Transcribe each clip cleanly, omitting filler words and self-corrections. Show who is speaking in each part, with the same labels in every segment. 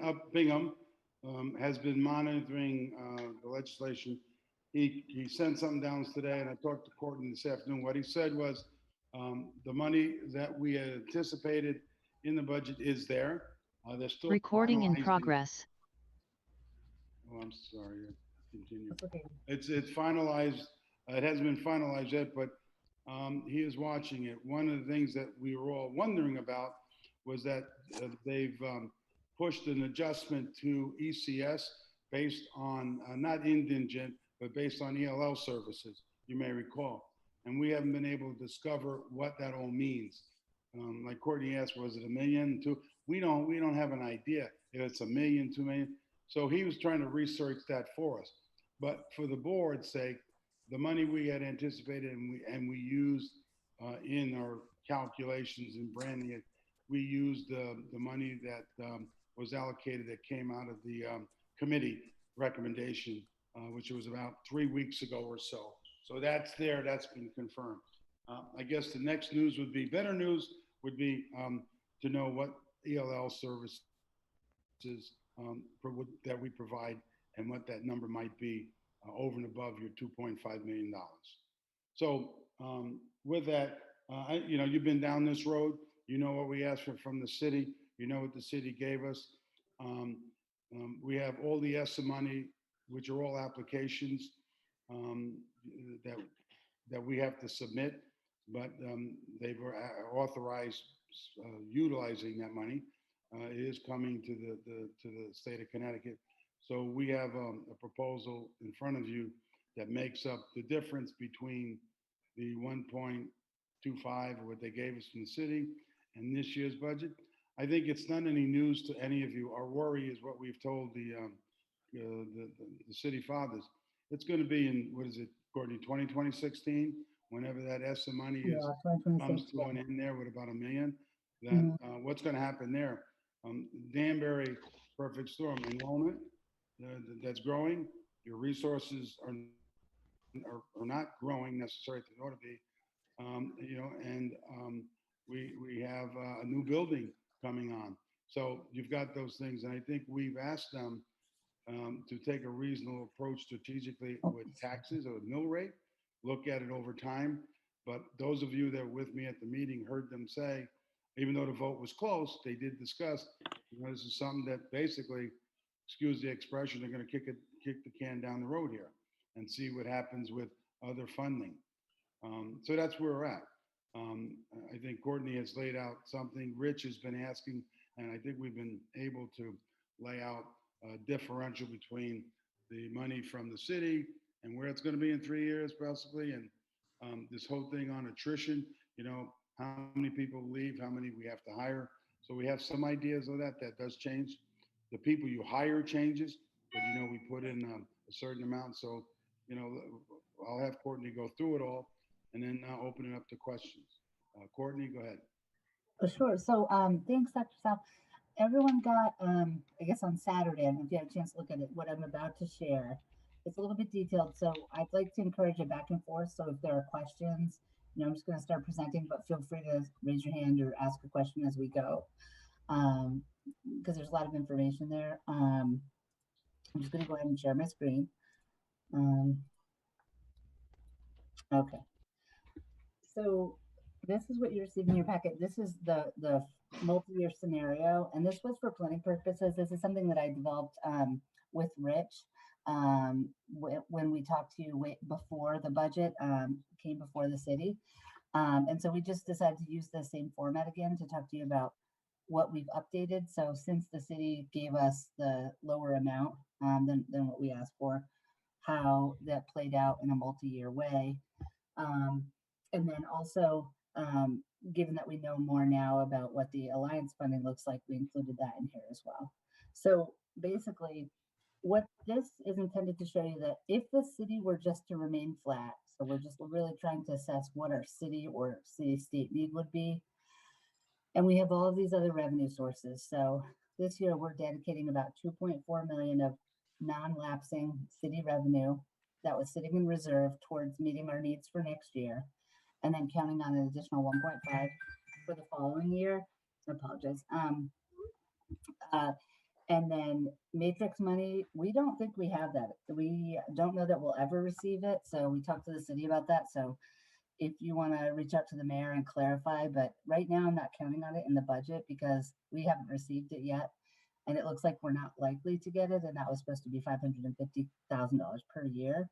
Speaker 1: up Bingham has been monitoring the legislation. He sent something down today, and I talked to Courtney this afternoon. What he said was the money that we had anticipated in the budget is there. They're still
Speaker 2: Recording in
Speaker 1: finalizing.
Speaker 2: progress.
Speaker 1: Oh, I'm sorry. Continue.
Speaker 3: That's okay.
Speaker 1: It's finalized. It hasn't been finalized yet, but he is watching it. One of the things that we were all wondering about was that they've pushed an adjustment to ECS based on not indigent, but based on ELL services, you may recall. And we haven't been able to discover what that all means. Like Courtney asked, was it $1 million, $2 million? We don't have an idea if it's $1 million, $2 million. So he was trying to research that for us. But for the board's sake, the money we had anticipated and we used in our calculations and branding it, we used the money that was allocated that came out of the committee recommendation, which was about 3 weeks ago or so. So that's there, that's been confirmed. I guess the next news would be, better news would be to know what ELL services that we provide and what that number might be over and above your $2.5 million. So with that, you've been down this road. You know what we asked for from the city. You know what the city gave us. We have all the ESSA money, which are all applications that we have to submit, but they've authorized utilizing that money. It is coming to the state of Connecticut. So we have a proposal in front of you that makes up the difference between the 1.25 or what they gave us from the city and this year's budget. I think it's not any news to any of you. Our worry is what we've told the city fathers. It's going to be in, what is it, Courtney, 2016, whenever that ESSA money comes to an end there with about $1 million. That what's going to happen there? Danbury, perfect storm, enrollment that's growing. Your resources are not growing necessarily as they ought to be. And we have a new building coming on. So you've got those things, and I think we've asked them to take a reasonable approach strategically with taxes or mill rate, look at it over time. But those of you that were with me at the meeting heard them say, even though the vote was close, they did discuss, this is something that basically, excuse the expression, they're going to kick the can down the road here and see what happens with other funding. So that's where we're at. I think Courtney has laid out something. Rich has been asking, and I think we've been able to lay out a differential between the money from the city and where it's going to be in 3 years, possibly, and this whole thing on attrition, how many people leave, how many we have to hire. So we have some ideas of that. That does change. The people you hire changes, but we put in a certain amount. So, I'll have Courtney go through it all and then open it up to questions. Courtney, go ahead.
Speaker 3: Sure. So thanks, Dr. Sal. Everyone got, I guess on Saturday, I don't know if you had a chance to look at it, what I'm about to share. It's a little bit detailed, so I'd like to encourage a back and forth. So if there are questions, I'm just going to start presenting, but feel free to raise your hand or ask a question as we go, because there's a lot of information there. I'm just going to go ahead and share my screen. Okay. So this is what you received in your packet. This is the multi-year scenario, and this was for planning purposes. This is something that I developed with Rich when we talked to you before the budget came before the city. And so we just decided to use the same format again to talk to you about what we've updated. So since the city gave us the lower amount than what we asked for, how that played out in a multi-year way. And then also, given that we know more now about what the alliance funding looks like, we included that in here as well. So basically, what this is intended to show you that if the city were just to remain flat, so we're just really trying to assess what our city or city-state need would be. And we have all of these other revenue sources. So this year we're dedicating about 2.4 million of non-lapsing city revenue that was sitting in reserve towards meeting our needs for next year, and then counting on an additional 1.5 for the following year. I apologize. And then matrix money, we don't think we have that. We don't know that we'll ever receive it. So we talked to the city about that. So if you want to reach out to the mayor and clarify, but right now I'm not counting on it in the budget because we haven't received it yet. And it looks like we're not likely to get it. And that was supposed to be $550,000 per year.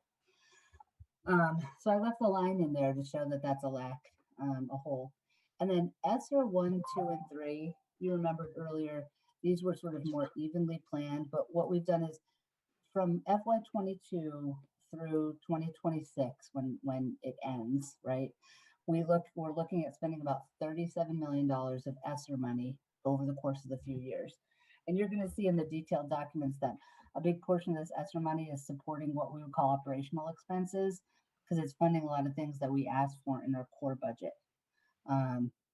Speaker 3: So I left the line in there to show that that's a lack, a hole. And then ESSER 1, 2, and 3, you remembered earlier, these were sort of more evenly planned, but what we've done is from FY22 through 2026, when it ends, right? We're looking at spending about $37 million of ESSER money over the course of the few years. And you're going to see in the detailed documents that a big portion of this ESSER money is supporting what we would call operational expenses, because it's funding a lot of things that we asked for in our core budget.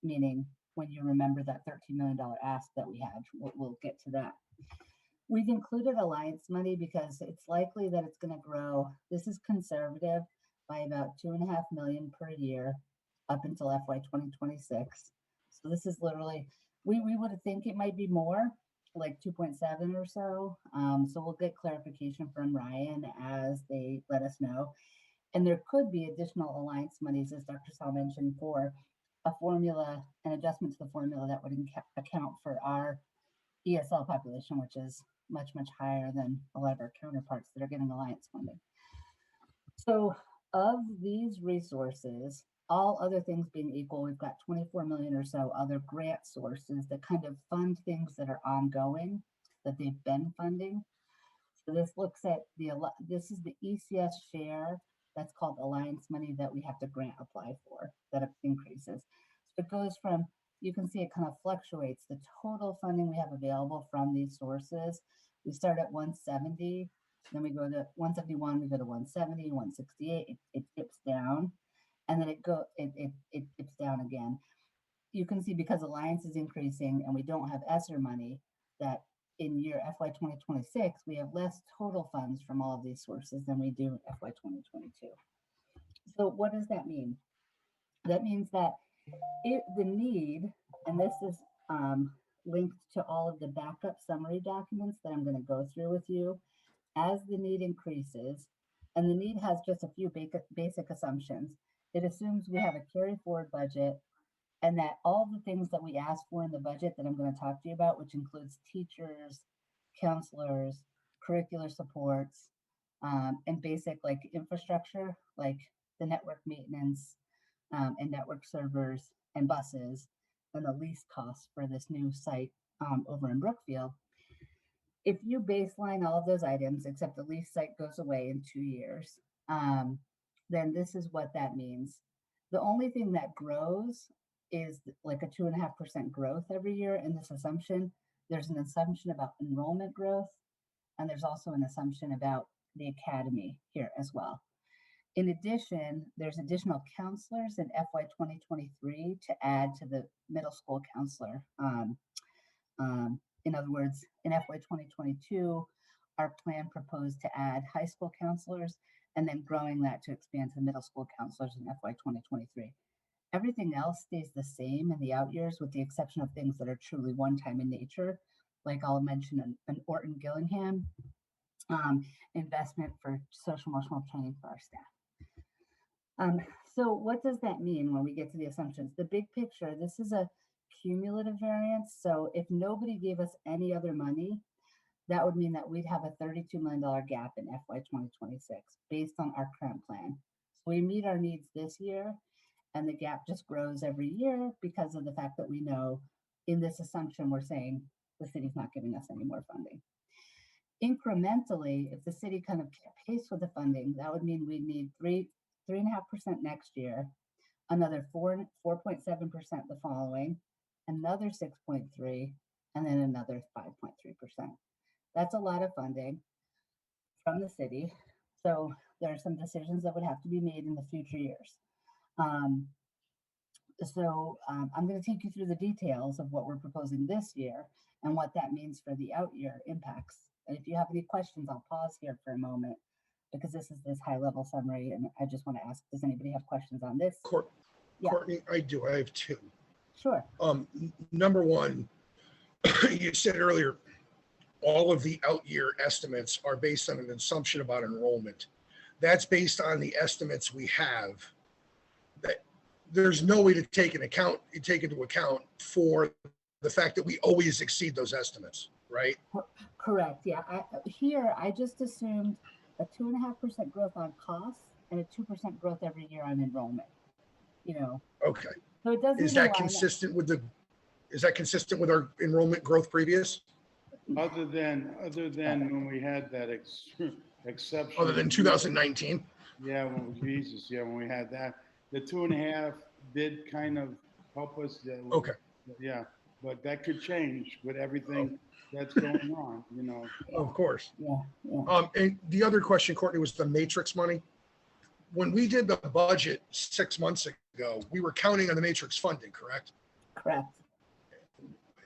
Speaker 3: Meaning when you remember that $13 million ask that we had, we'll get to that. We've included alliance money because it's likely that it's going to grow. This is conservative by about $2.5 million per year up until FY 2026. So this is literally, we would think it might be more, like 2.7 or so. So we'll get clarification from Ryan as they let us know. And there could be additional alliance monies, as Dr. Saul mentioned, for a formula, an adjustment to the formula that would account for our ESL population, which is much, much higher than a lot of our counterparts that are getting alliance funding. So of these resources, all other things being equal, we've got 24 million or so other grant sources that kind of fund things that are ongoing, that they've been funding. So this looks at this is the ECS share, that's called alliance money, that we have to grant apply for, that increases. So it goes from, you can see it kind of fluctuates. The total funding we have available from these sources, we start at 170, then we go to 171, we go to 170, 168, it dips down, and then it dips down again. You can see because Alliance is increasing and we don't have ESSER money, that in year FY 2026, we have less total funds from all of these sources than we do in FY 2022. So what does that mean? That means that the need, and this is linked to all of the backup summary documents that I'm going to go through with you, as the need increases, and the need has just a few basic assumptions. It assumes we have a carry forward budget and that all the things that we ask for in the budget that I'm going to talk to you about, which includes teachers, counselors, curricular supports, and basic like infrastructure, like the network maintenance and network servers and buses and the lease costs for this new site over in Brookfield. If you baseline all of those items, except the lease site goes away in 2 years, then this is what that means. The only thing that grows is like a 2.5% growth every year in this assumption. There's an assumption about enrollment growth, and there's also an assumption about the academy here as well. In addition, there's additional counselors in FY 2023 to add to the middle school counselor. In other words, in FY 2022, our plan proposed to add high school counselors and then growing that to expand to middle school counselors in FY 2023. Everything else stays the same in the out years with the exception of things that are truly one-time in nature. Like I'll mention an Orton Gillingham investment for social emotional training for our staff. So what does that mean when we get to the assumptions? The big picture, this is a cumulative variance. So if nobody gave us any other money, that would mean that we'd have a $32 million gap in FY 2026 based on our current plan. So we meet our needs this year and the gap just grows every year because of the fact that we know in this assumption, we're saying the city's not giving us any more funding. Incrementally, if the city kind of kept pace with the funding, that would mean we'd need 3.5% next year, another 4.7% the following, another 6.3, and then another 5.3%. That's a lot of funding from the city. So there are some decisions that would have to be made in the future years. I'm going to take you through the details of what we're proposing this year and what that means for the out year impacts. And if you have any questions, I'll pause here for a moment because this is this high level summary. And I just want to ask, does anybody have questions on this?
Speaker 2: Courtney, I do. I have two.
Speaker 3: Sure.
Speaker 2: Number one, you said earlier, all of the out year estimates are based on an assumption about enrollment. That's based on the estimates we have. That there's no way to take into account for the fact that we always exceed those estimates, right?
Speaker 3: Correct. Yeah. I just assumed a 2.5% growth on costs and a 2% growth every year on enrollment.
Speaker 2: Okay.
Speaker 3: So it doesn't
Speaker 2: Is
Speaker 3: even
Speaker 2: that
Speaker 3: line up.
Speaker 2: consistent with our enrollment growth previous?
Speaker 1: Other than when we had that exception.
Speaker 2: Other than 2019?
Speaker 1: Yeah, Jesus, yeah, when we had that, the 2.5 did kind of help us.
Speaker 2: Okay.
Speaker 1: Yeah, but that could change with everything that's going on,
Speaker 2: Of course.
Speaker 3: Yeah.
Speaker 2: And the other question, Courtney, was the matrix money. When we did the budget 6 months ago, we were counting on the matrix funding, correct?
Speaker 3: Correct.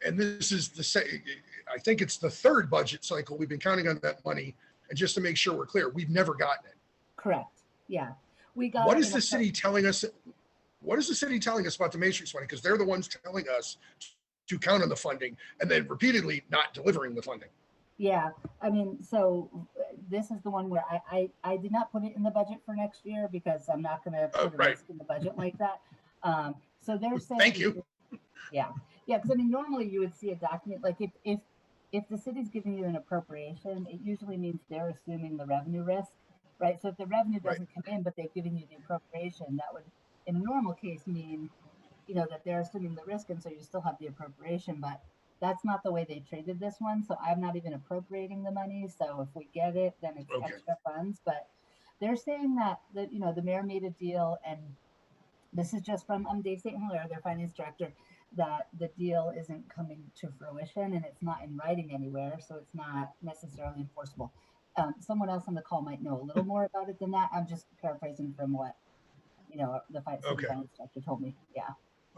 Speaker 2: And this is I think it's the third budget cycle we've been counting on that money. And just to make sure we're clear, we've never gotten it.
Speaker 3: Correct. Yeah. We got.
Speaker 2: What is the city telling us? What is the city telling us about the matrix money? Because they're the ones telling us to count on the funding and then repeatedly not delivering the funding.
Speaker 3: Yeah, I mean, so this is the one where I did not put it in the budget for next year because I'm not going to put a risk in the budget like that. So they're saying.
Speaker 2: Thank you.
Speaker 3: Yeah, because I mean, normally you would see a document like if the city's giving you an appropriation, it usually means they're assuming the revenue risk, right? So if the revenue doesn't come in, but they've given you the appropriation, that would, in a normal case, mean that they're assuming the risk, and so you still have the appropriation, but that's not the way they treated this one. So I'm not even appropriating the money. So if we get it, then it's extra funds. But they're saying that the mayor made a deal, and this is just from Dave St. Hilaire, their finance director, that the deal isn't coming to fruition and it's not in writing anywhere, so it's not necessarily enforceable. Someone else on the call might know a little more about it than that. I'm just paraphrasing from what the city finance director told me. Yeah.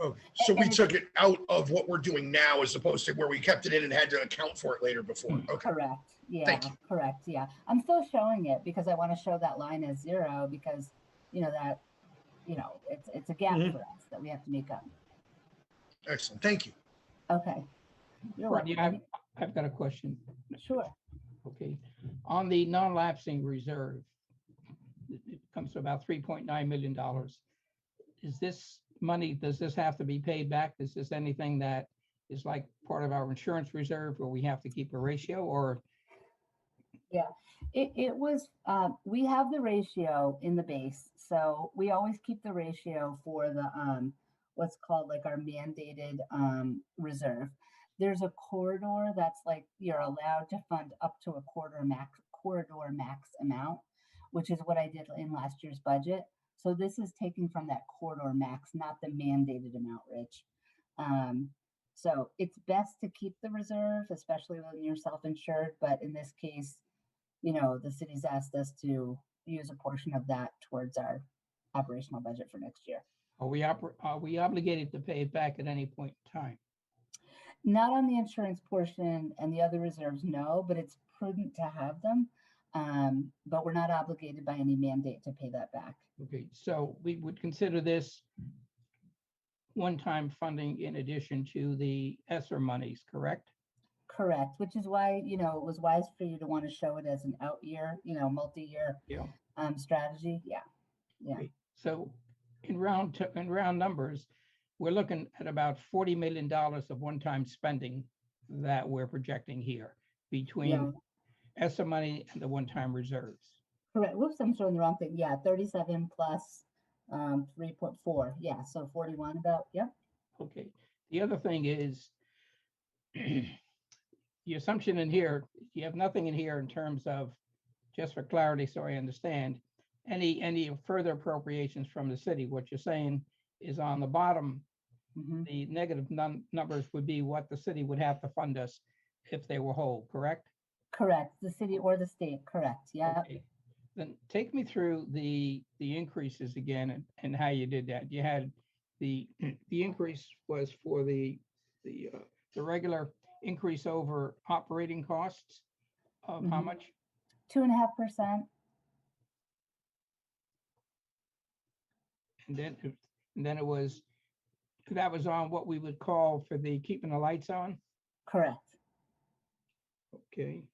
Speaker 2: Oh, so we took it out of what we're doing now as opposed to where we kept it in and had to account for it later before. Okay.
Speaker 3: Correct. Yeah.
Speaker 2: Thank you.
Speaker 3: Correct. Yeah. I'm still showing it because I want to show that line as 0 because that it's a gap for us that we have to make up.
Speaker 2: Excellent. Thank you.
Speaker 3: Okay. You're
Speaker 4: Courtney,
Speaker 3: welcome.
Speaker 4: I've got a question.
Speaker 3: Sure.
Speaker 4: Okay. On the non-lapsing reserve, it comes to about $3.9 million. Is this money, does this have to be paid back? Is this anything that is like part of our insurance reserve where we have to keep a ratio or?
Speaker 3: Yeah, it was, we have the ratio in the base. So we always keep the ratio for the, what's called like our mandated reserve. There's a corridor that's like you're allowed to fund up to a corridor max amount, which is what I did in last year's budget. So this is taking from that corridor max, not the mandated amount, Rich. So it's best to keep the reserve, especially when you're self-insured. But in this case, the city's asked us to use a portion of that towards our operational budget for next year.
Speaker 4: Are we obligated to pay it back at any point in time?
Speaker 3: Not on the insurance portion and the other reserves, no, but it's prudent to have them. But we're not obligated by any mandate to pay that back.
Speaker 4: Okay, so we would consider this one-time funding in addition to the ESSER monies, correct?
Speaker 3: Correct, which is why, it was wise for you to want to show it as an out year, multi-year strategy. Yeah.
Speaker 4: Okay. So in round numbers, we're looking at about $40 million of one-time spending that we're projecting here between ESSER money and the one-time reserves.
Speaker 3: Correct. Whoops, I'm showing the wrong thing. Yeah, 37 plus 3.4. Yeah, so 41 about. Yep.
Speaker 4: Okay. The other thing is the assumption in here, you have nothing in here in terms of, just for clarity, so I understand, any further appropriations from the city. What you're saying is on the bottom, the negative numbers would be what the city would have to fund us if they were whole, correct?
Speaker 3: Correct. The city or the state, correct. Yeah.
Speaker 4: Okay. Then take me through the increases again and how you did that. You had the increase was for the regular increase over operating costs of how much?
Speaker 3: 2.5%.
Speaker 4: And then it was, that was on what we would call for the keeping the lights on?
Speaker 3: Correct.
Speaker 4: Okay.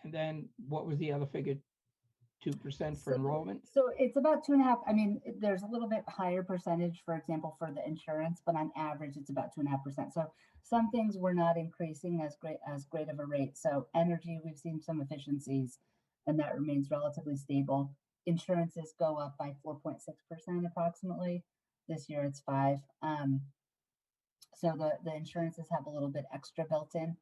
Speaker 4: And then what was the other figure? 2% for
Speaker 3: So-
Speaker 4: enrollment?
Speaker 3: So it's about 2.5. I mean, there's a little bit higher percentage, for example, for the insurance, but on average, it's about 2.5%. So some things we're not increasing as great of a rate. So energy, we've seen some efficiencies, and that remains relatively stable. Insurances go up by 4.6% approximately. This year it's 5. So the insurances have a little bit extra built in,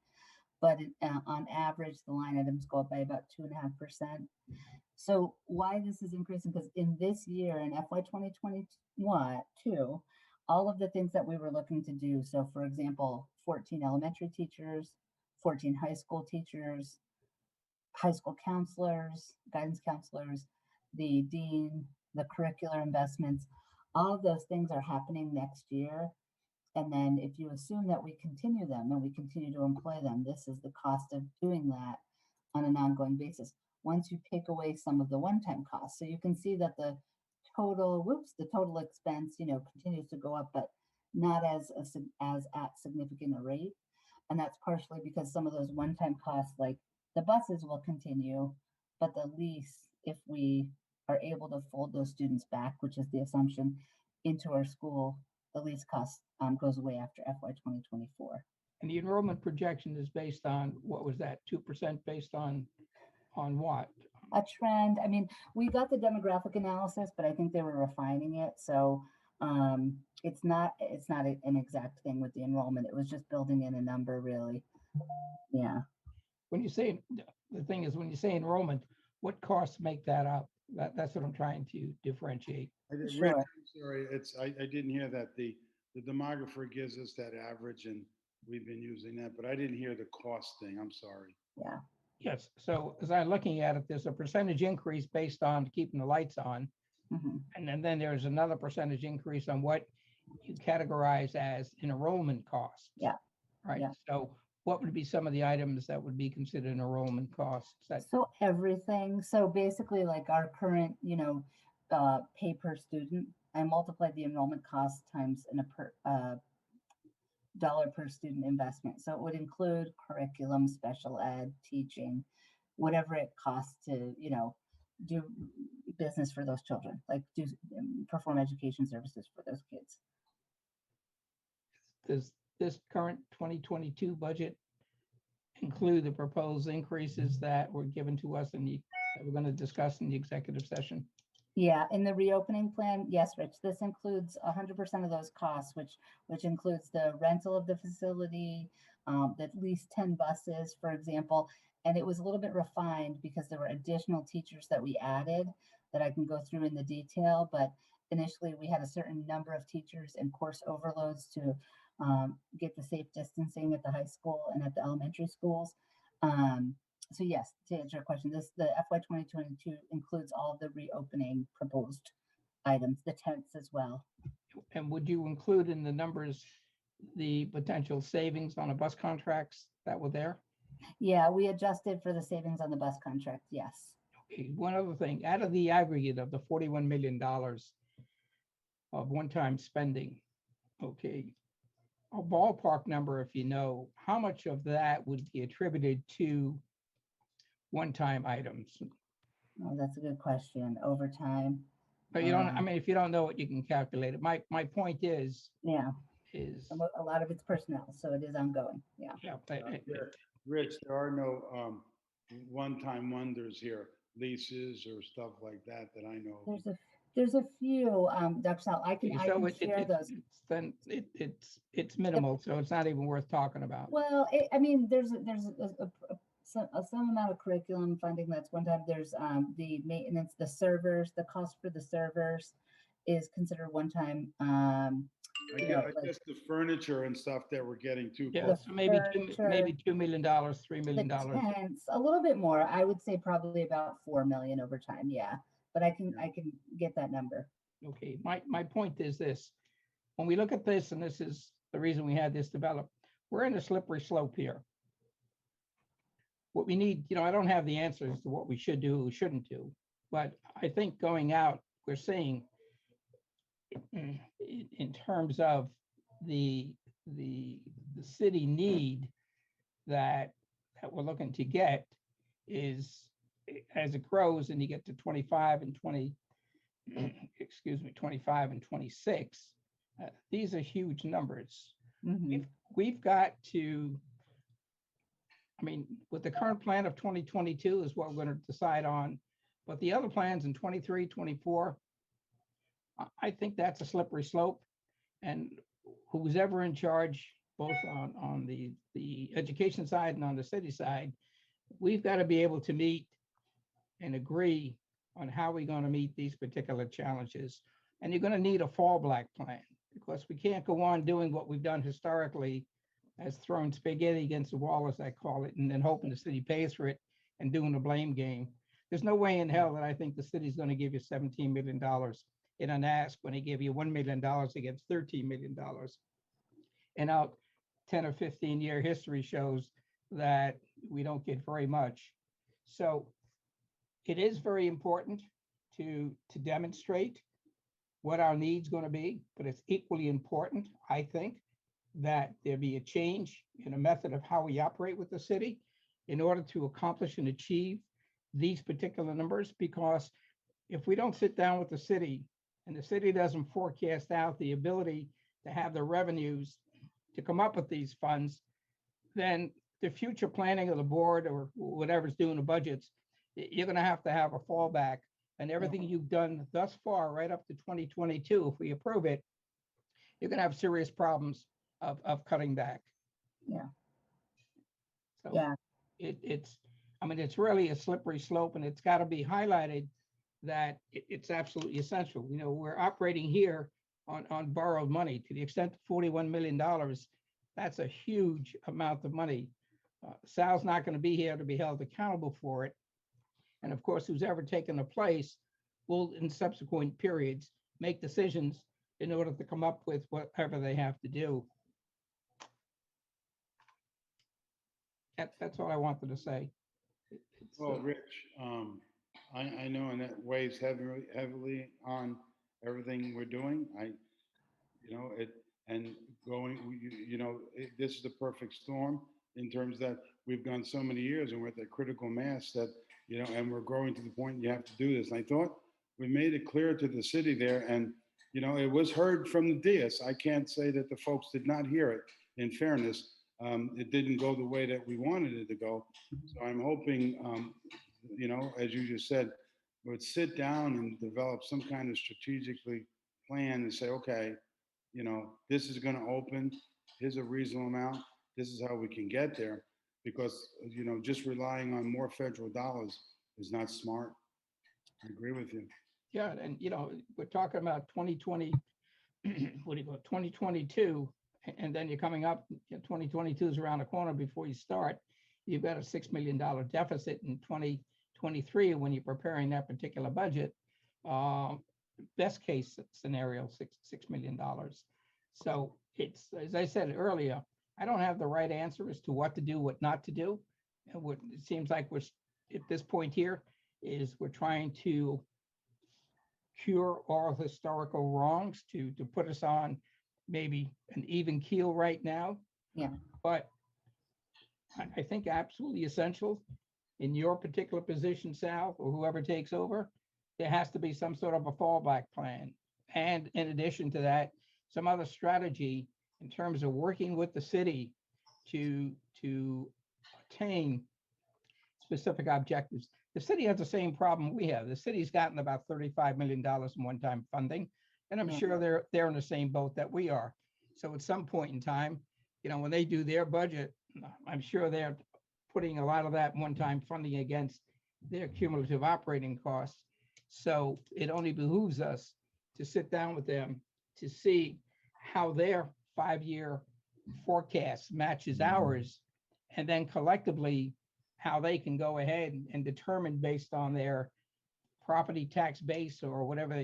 Speaker 3: but on average, the line items go up by about 2.5%. So why this is increasing? Because in this year, in FY 2022, all of the things that we were looking to do. So for example, 14 elementary teachers, 14 high school teachers, high school counselors, guidance counselors, the dean, the curricular investments, all of those things are happening next year. And then if you assume that we continue them and we continue to employ them, this is the cost of doing that on an ongoing basis. Once you take away some of the one-time costs, so you can see that the total expense, continues to go up, but not as at significant a rate. And that's partially because some of those one-time costs, like the buses, will continue, but the lease, if we are able to fold those students back, which is the assumption, into our school, the lease cost goes away after FY 2024.
Speaker 4: And the enrollment projection is based on, what was that, 2% based on what?
Speaker 3: A trend. I mean, we got the demographic analysis, but I think they were refining it. So it's not an exact thing with the enrollment. It was just building in a number, really. Yeah.
Speaker 4: When you say, the thing is, when you say enrollment, what costs make that up? That's what I'm trying to differentiate.
Speaker 1: Rich,
Speaker 3: Sure.
Speaker 1: I'm sorry, I didn't hear that. The demographer gives us that average and we've been using that, but I didn't hear the cost thing. I'm sorry.
Speaker 3: Yeah.
Speaker 4: Yes, so as I'm looking at it, there's a percentage increase based on keeping the lights on.
Speaker 3: Mhm.
Speaker 4: And then there's another percentage increase on what you categorize as an enrollment costs.
Speaker 3: Yeah.
Speaker 4: Right,
Speaker 3: Yeah.
Speaker 4: so what would be some of the items that would be considered enrollment costs?
Speaker 3: So everything. So basically, like our current, pay per student, I multiplied the enrollment cost times in a dollar per student investment. So it would include curriculum, special ed, teaching, whatever it costs to, do business for those children, like perform education services for those kids.
Speaker 4: Does this current 2022 budget include the proposed increases that were given to us that we're going to discuss in the executive session?
Speaker 3: Yeah, in the reopening plan, yes, Rich, this includes 100% of those costs, which includes the rental of the facility, at least 10 buses, for example. And it was a little bit refined because there were additional teachers that we added that I can go through in the detail. But initially, we had a certain number of teachers and course overloads to get the safe distancing at the high school and at the elementary schools. So yes, to answer your question, the FY 2022 includes all of the reopening proposed items, the tents as well.
Speaker 4: And would you include in the numbers the potential savings on the bus contracts that were there?
Speaker 3: Yeah, we adjusted for the savings on the bus contract, yes.
Speaker 4: Okay, one other thing, out of the aggregate of the $41 million of one-time spending, okay, a ballpark number, if you know, how much of that would be attributed to one-time items?
Speaker 3: Oh, that's a good question. Overtime.
Speaker 4: But you don't, I mean, if you don't know it, you can calculate it. My point is,
Speaker 3: Yeah,
Speaker 4: is,
Speaker 3: a lot of it's personnel, so it is ongoing. Yeah.
Speaker 4: yeah,
Speaker 1: Rich, there are no one-time wonders here, leases or stuff like that I know of.
Speaker 3: There's a few, Dr. Sal, I can
Speaker 4: so
Speaker 3: share those.
Speaker 4: then it's minimal, so it's not even worth talking about.
Speaker 3: Well, I mean, there's some amount of curriculum funding that's one time. There's the maintenance, the servers, the cost for the servers is considered one time.
Speaker 1: I guess the furniture and stuff that we're getting too.
Speaker 4: Yeah, so maybe $2 million, $3 million.
Speaker 3: The tents, a little bit more. I would say probably about 4 million over time. Yeah, but I can get that number.
Speaker 4: Okay, my point is this: when we look at this, and this is the reason we had this developed, we're in a slippery slope here. What we need, I don't have the answers to what we should do, shouldn't do, but I think going out, we're seeing in terms of the city need, that that we're looking to get is, as it grows and you get to 25 and 20, excuse me, 25 and 26, these are huge numbers.
Speaker 3: Mhm.
Speaker 4: We've got to, I mean, with the current plan of 2022 is what we're going to decide on, but the other plans in 23, 24, I think that's a slippery slope. And who's ever in charge, both on the education side and on the city side, we've got to be able to meet and agree on how we're going to meet these particular challenges. And you're going to need a fallback plan, because we can't go on doing what we've done historically as throwing spaghetti against the wall, as I call it, and then hoping the city pays for it and doing the blame game. There's no way in hell that I think the city's going to give you $17 million in an ask when they give you $1 million against $13 million. And our 10 or 15 year history shows that we don't get very much. So it is very important to demonstrate what our needs going to be, but it's equally important, I think, that there be a change in a method of how we operate with the city in order to accomplish and achieve these particular numbers. Because if we don't sit down with the city and the city doesn't forecast out the ability to have the revenues to come up with these funds, then the future planning of the board or whatever's doing the budgets, you're going to have a fallback. And everything you've done thus far, right up to 2022, if we approve it, you're going to have serious problems of cutting back.
Speaker 3: Yeah.
Speaker 4: So
Speaker 3: Yeah.
Speaker 4: it's, I mean, it's really a slippery slope, and it's got to be highlighted that it's absolutely essential. You know, we're operating here on borrowed money to the extent of $41 million. That's a huge amount of money. Sal's not going to be here to be held accountable for it. And of course, who's ever taken the place will, in subsequent periods, make decisions in order to come up with whatever they have to do. That's all I wanted to say.
Speaker 1: Well, Rich, I know, and that weighs heavily on everything we're doing. And going, this is the perfect storm in terms that we've gone so many years and we're at that critical mass that, and we're growing to the point you have to do this. And I thought we made it clear to the city there, and, it was heard from the dais. I can't say that the folks did not hear it, in fairness. It didn't go the way that we wanted it to go. So I'm hoping, as you just said, would sit down and develop some kind of strategically plan and say, okay, this is going to open. Here's a reasonable amount. This is how we can get there. Because, just relying on more federal dollars is not smart. I agree with you.
Speaker 4: Yeah, and we're talking about 2020, 2022, and then you're coming up, 2022 is around the corner before you start. You've got a $6 million deficit in 2023 when you're preparing that particular budget. Best case scenario, $6 million. So it's, as I said earlier, I don't have the right answer as to what to do, what not to do. And what it seems like we're at this point here is we're trying to cure all historical wrongs to put us on maybe an even keel right now.
Speaker 3: Yeah.
Speaker 4: But I think absolutely essential in your particular position, Sal, or whoever takes over, there has to be some sort of a fallback plan. And in addition to that, some other strategy in terms of working with the city to attain specific objectives. The city has the same problem we have. The city's gotten about $35 million in one-time funding, and I'm sure they're in the same boat that we are. So at some point in time, when they do their budget, I'm sure they're putting a lot of that one-time funding against their cumulative operating costs. So it only behooves us to sit down with them to see how their 5-year forecast matches ours, and then collectively how they can go ahead and determine based on their property tax base or whatever,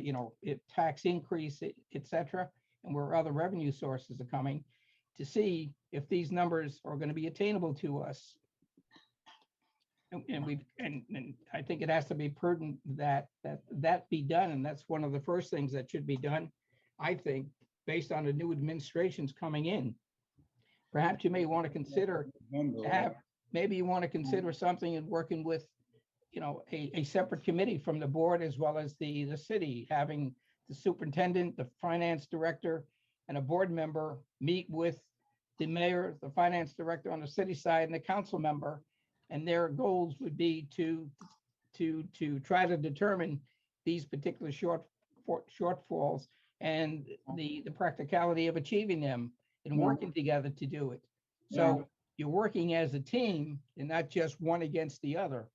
Speaker 4: tax increase, et cetera, and where other revenue sources are coming, to see if these numbers are going to be attainable to us. And I think it has to be prudent that be done, and that's one of the first things that should be done, I think, based on the new administrations coming in. Perhaps you may want to consider maybe you want to consider something and working with, a separate committee from the board as well as the city, having the superintendent, the finance director, and a board member meet with the mayor, the finance director on the city side, and the council member. And their goals would be to try to determine these particular shortfalls and the practicality of achieving them and
Speaker 3: Yeah.
Speaker 4: working together to do it. So
Speaker 3: Yeah.
Speaker 4: you're working as a team and not just one against the other.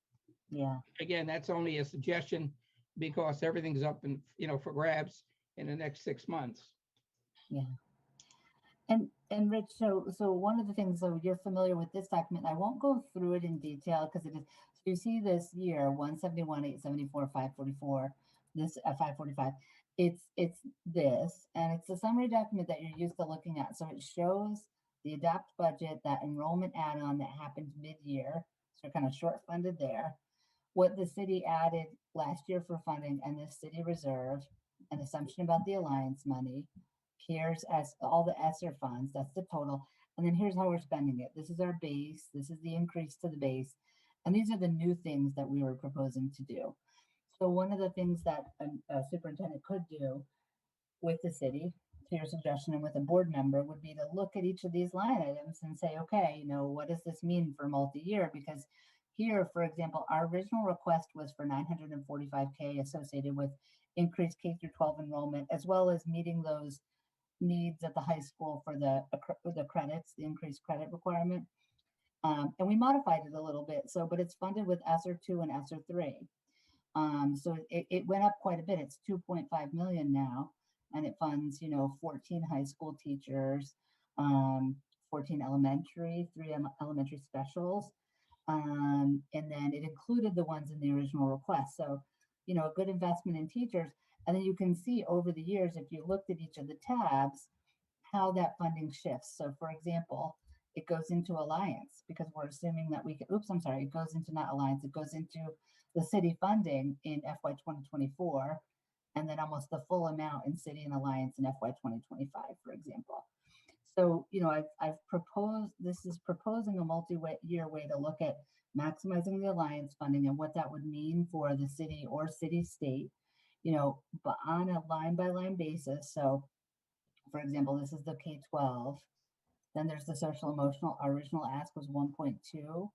Speaker 3: Yeah.
Speaker 4: Again, that's only a suggestion because everything's up and, for grabs in the next 6 months.
Speaker 3: And Rich, so one of the things, so you're familiar with this document. I won't go through it in detail because it is, so you see this year, 171, 874, 544, this 545. It's this, and it's a summary document that you're used to looking at. So it shows the adopt budget, that enrollment add-on that happened mid-year. So kind of short funded there. What the city added last year for funding, and the city reserve, an assumption about the alliance money. Here's as all the ESSER funds, that's the total. And then here's how we're spending it. This is our base. This is the increase to the base. And these are the new things that we were proposing to do. So one of the things that a superintendent could do with the city, to your suggestion, and with a board member would be to look at each of these line items and say, okay, what does this mean for multi-year? Because here, for example, our original request was for 945K associated with increased K through 12 enrollment, as well as meeting those needs at the high school for the credits, the increased credit requirement. And we modified it a little bit. So, but it's funded with ESSER 2 and ESSER 3. So it went up quite a bit. It's 2.5 million now, and it funds, 14 high school teachers, 14 elementary, 3 elementary specials. And then it included the ones in the original request. So, a good investment in teachers. And then you can see over the years, if you looked at each of the tabs, how that funding shifts. So for example, it goes into Alliance because we're assuming that we can, it goes into not Alliance, it goes into the city funding in FY 2024, and then almost the full amount in city and Alliance in FY 2025, for example. So, I've proposed, this is proposing a multi-year way to look at maximizing the Alliance funding and what that would mean for the city or city state, but on a line by line basis. So for example, this is the K-12. Then there's the social emotional. Our original ask was 1.2.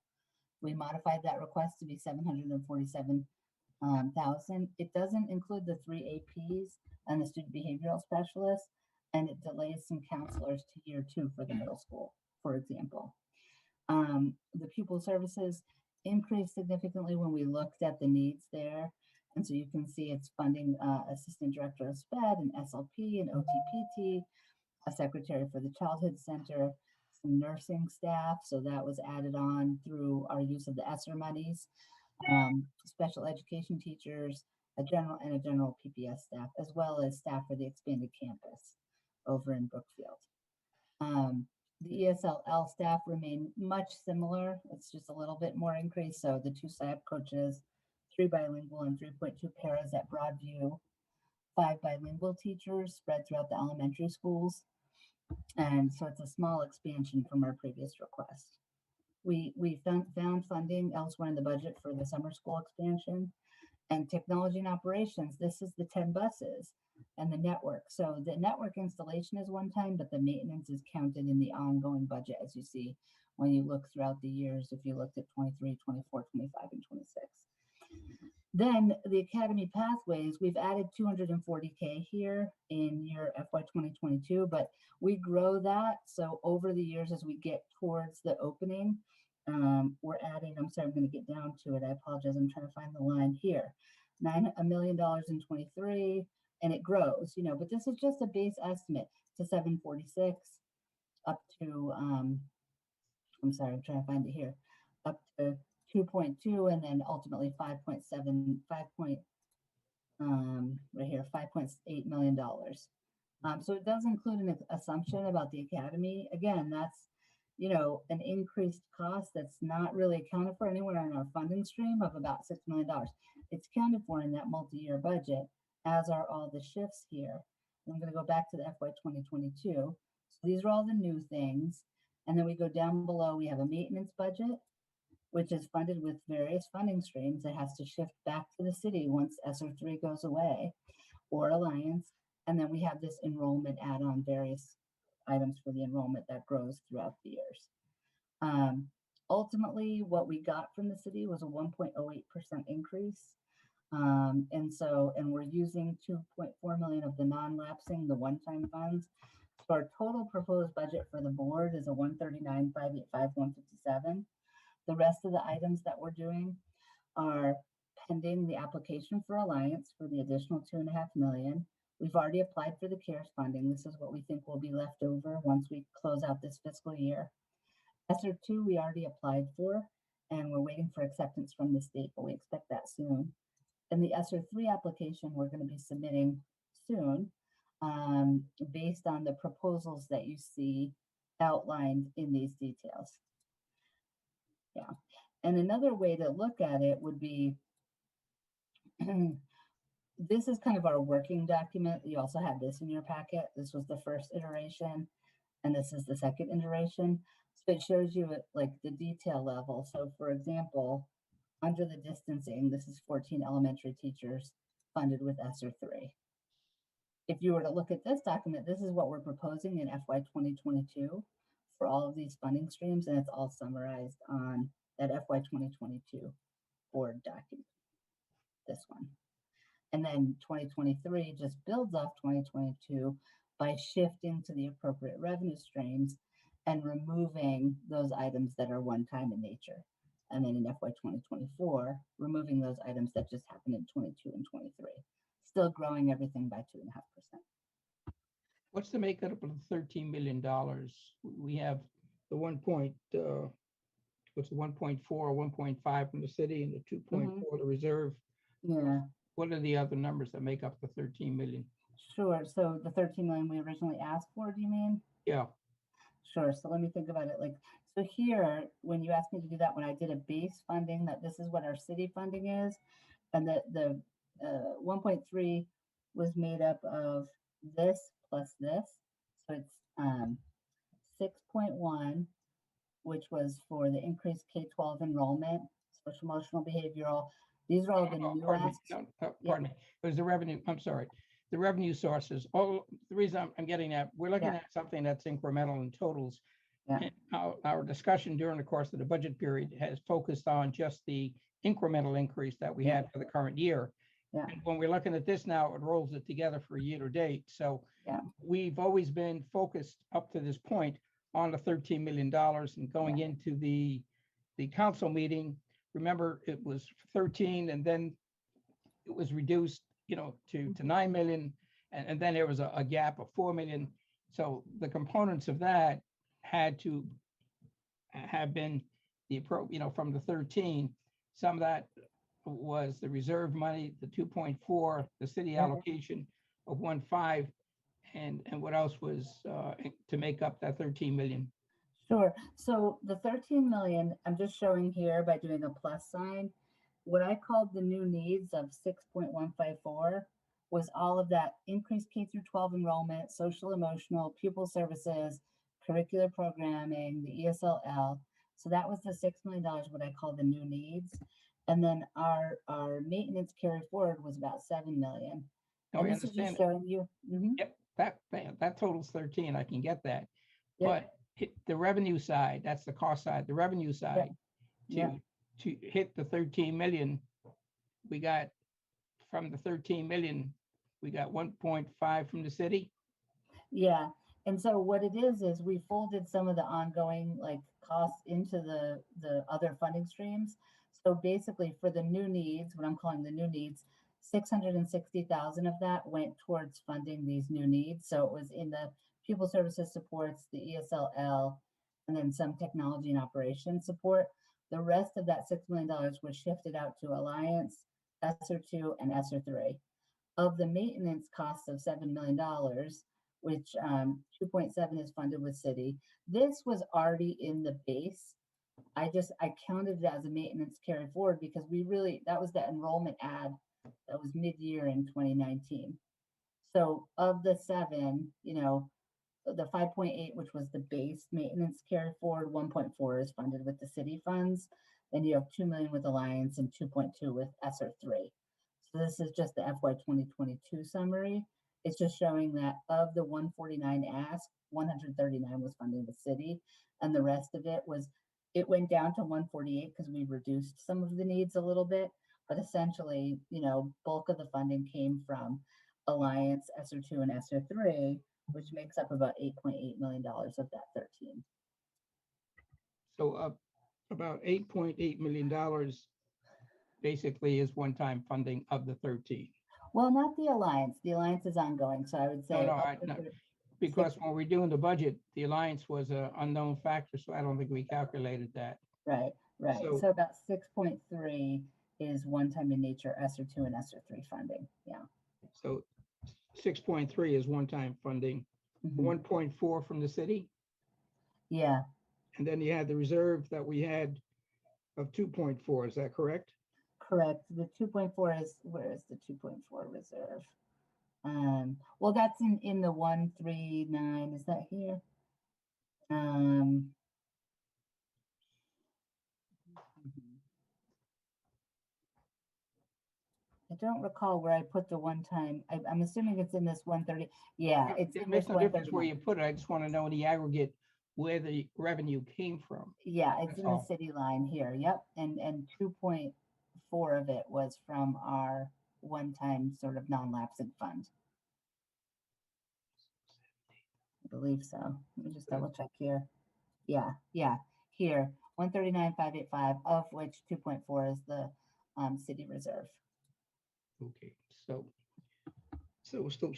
Speaker 3: We modified that request to be 747,000. It doesn't include the 3 APs and the student behavioral specialists, and it delays some counselors to year 2 for the middle school, for example. The pupil services increased significantly when we looked at the needs there. And so you can see it's funding assistant director of SPED and SLP and OTPT, a secretary for the childhood center, some nursing staff. So that was added on through our use of the ESSER monies, special education teachers, a general PPS staff, as well as staff for the expanded campus over in Brookfield. The ESLL staff remain much similar. It's just a little bit more increase. So the 2 SIAP coaches, 3 bilingual and 3.2 paras at Broadview, 5 bilingual teachers spread throughout the elementary schools. And so it's a small expansion from our previous request. We found funding elsewhere in the budget for the summer school expansion. And technology and operations, this is the 10 buses and the network. So the network installation is one time, but the maintenance is counted in the ongoing budget, as you see when you look throughout the years, if you looked at 23, 24, 25, and 26. Then the Academy Pathways, we've added 240K here in year FY 2022, but we grow that. So over the years, as we get towards the opening, we're adding, I'm sorry, I'm going to get down to it. I apologize. I'm trying to find the line here. $1 million in 23, and it grows, but this is just a base estimate to 746 up to, I'm sorry, I'm trying to find it here, up to 2.2, and then ultimately 5.7, right here, $5.8 million. So it does include an assumption about the academy. Again, that's, an increased cost that's not really accounted for anywhere in our funding stream of about $6 million. It's accounted for in that multi-year budget, as are all the shifts here. I'm going to go back to the FY 2022. So these are all the new things. And then we go down below, we have a maintenance budget which is funded with various funding streams. It has to shift back to the city once ESSER 3 goes away, or Alliance. And then we have this enrollment add-on, various items for the enrollment that grows throughout the years. Ultimately, what we got from the city was a 1.08% increase. And we're using 2.4 million of the non-lapsing, the one-time funds. So our total proposed budget for the board is a 139,585,157. The rest of the items that we're doing are pending the application for Alliance for the additional 2.5 million. We've already applied for the CARES funding. This is what we think will be left over once we close out this fiscal year. ESSER 2 we already applied for, and we're waiting for acceptance from the state, but we expect that soon. And the ESSER 3 application we're going to be submitting soon, based on the proposals that you see outlined in these details. Yeah. And another way to look at it would be, this is kind of our working document. You also have this in your packet. This was the first iteration, and this is the second iteration. So it shows you at like the detail level. So for example, under the distancing, this is 14 elementary teachers funded with ESSER 3. If you were to look at this document, this is what we're proposing in FY 2022 for all of these funding streams, and it's all summarized on that FY 2022 board document, this one. And then 2023 just builds off 2022 by shifting to the appropriate revenue streams and removing those items that are one-time in nature. And then in FY 2024, removing those items that just happened in 22 and 23, still growing everything by 2.5%.
Speaker 4: What's the makeup of the $13 million? We have the 1.4, 1.5 from the city and the 2.4 the reserve.
Speaker 3: Yeah,
Speaker 4: What are the other numbers that make up the 13 million?
Speaker 3: sure. So the 13 million we originally asked for, do you mean?
Speaker 4: Yeah,
Speaker 3: Sure. So let me think about it. Like, so here, when you asked me to do that, when I did a base funding, that this is what our city funding is, and the 1.3 was made up of this plus this. So it's 6.1, which was for the increased K-12 enrollment, social emotional behavioral. These are all the new
Speaker 4: pardon me.
Speaker 3: ask.
Speaker 4: No, pardon me. It was the revenue. I'm sorry. The revenue sources. Oh, the reason I'm getting at, we're looking at something that's incremental in totals.
Speaker 3: Yeah.
Speaker 4: And our discussion during the course of the budget period has focused on just the incremental increase that we had for the current year.
Speaker 3: Yeah.
Speaker 4: And when we're looking at this now, it rolls it together for year to date. So
Speaker 3: Yeah.
Speaker 4: we've always been focused up to this point on the $13 million and going into the council meeting. Remember, it was 13 and then it was reduced, to 9 million. And then there was a gap of 4 million. So the components of that had to have been from the 13. Some of that was the reserve money, the 2.4, the city allocation of 1.5, and what else was to make up that 13 million?
Speaker 3: Sure. So the 13 million, I'm just showing here by doing a plus sign. What I called the new needs of 6.154 was all of that increased K through 12 enrollment, social emotional, pupil services, curricular programming, the ESLL. So that was the $6 million, what I call the new needs. And then our maintenance carry forward was about 7 million.
Speaker 4: No,
Speaker 3: And
Speaker 4: I
Speaker 3: this is
Speaker 4: understand
Speaker 3: just showing you.
Speaker 4: Yep, that totals 13. I can get that.
Speaker 3: Yep.
Speaker 4: But the revenue side, that's the cost side. The revenue side, to hit the 13 million, we got from the 13 million, we got 1.5 from the city.
Speaker 3: Yeah. And so what it is we folded some of the ongoing costs into the other funding streams. So basically for the new needs, what I'm calling the new needs, 660,000 of that went towards funding these new needs. So it was in the pupil services supports, the ESLL, and then some technology and operations support. The rest of that $6 million was shifted out to Alliance, ESSER 2, and ESSER 3. Of the maintenance costs of $7 million, which 2.7 is funded with city, this was already in the base. I counted it as a maintenance carry forward because that was the enrollment ad that was mid-year in 2019. So of the 7, the 5.8, which was the base maintenance carry forward, 1.4 is funded with the city funds. Then you have 2 million with Alliance and 2.2 with ESSER 3. So this is just the FY 2022 summary. It's just showing that of the 149 asked, 139 was funding the city, and the rest of it was, it went down to 148 because we reduced some of the needs a little bit, but essentially, you know, bulk of the funding came from Alliance, ESSER 2, and ESSER 3, which makes up about $8.8 million of that 13.
Speaker 4: So about $8.8 million basically is one-time funding of the 13.
Speaker 3: Well, not the Alliance. The Alliance is ongoing, so I would say.
Speaker 4: No, because when we're doing the budget, the Alliance was an unknown factor, so I don't think we calculated that.
Speaker 3: Right.
Speaker 4: So-
Speaker 3: So about 6.3 is one-time in nature, ESSER 2 and ESSER 3 funding. Yeah.
Speaker 4: So 6.3 is one-time funding,
Speaker 3: Mhm.
Speaker 4: 1.4 from the city,
Speaker 3: Yeah.
Speaker 4: and then you had the reserve that we had of 2.4, is that correct?
Speaker 3: Correct. The 2.4 is, where is the 2.4 reserve? Well, that's in the 139. Is that here? I don't recall where I put the one time. I'm assuming it's in this 130. Yeah, it's
Speaker 4: It
Speaker 3: in
Speaker 4: makes
Speaker 3: this
Speaker 4: no difference where
Speaker 3: 139.
Speaker 4: you put it, I just want to know in the aggregate where the revenue came from.
Speaker 3: Yeah, it's
Speaker 4: That's
Speaker 3: in the
Speaker 4: all.
Speaker 3: city line here. Yep. And 2.4 of it was from our one-time sort of non-lapsing fund. I believe so. Let me just double check here. Yeah. Here, 139,585, of which 2.4 is the city reserve.
Speaker 4: Okay, so we're still,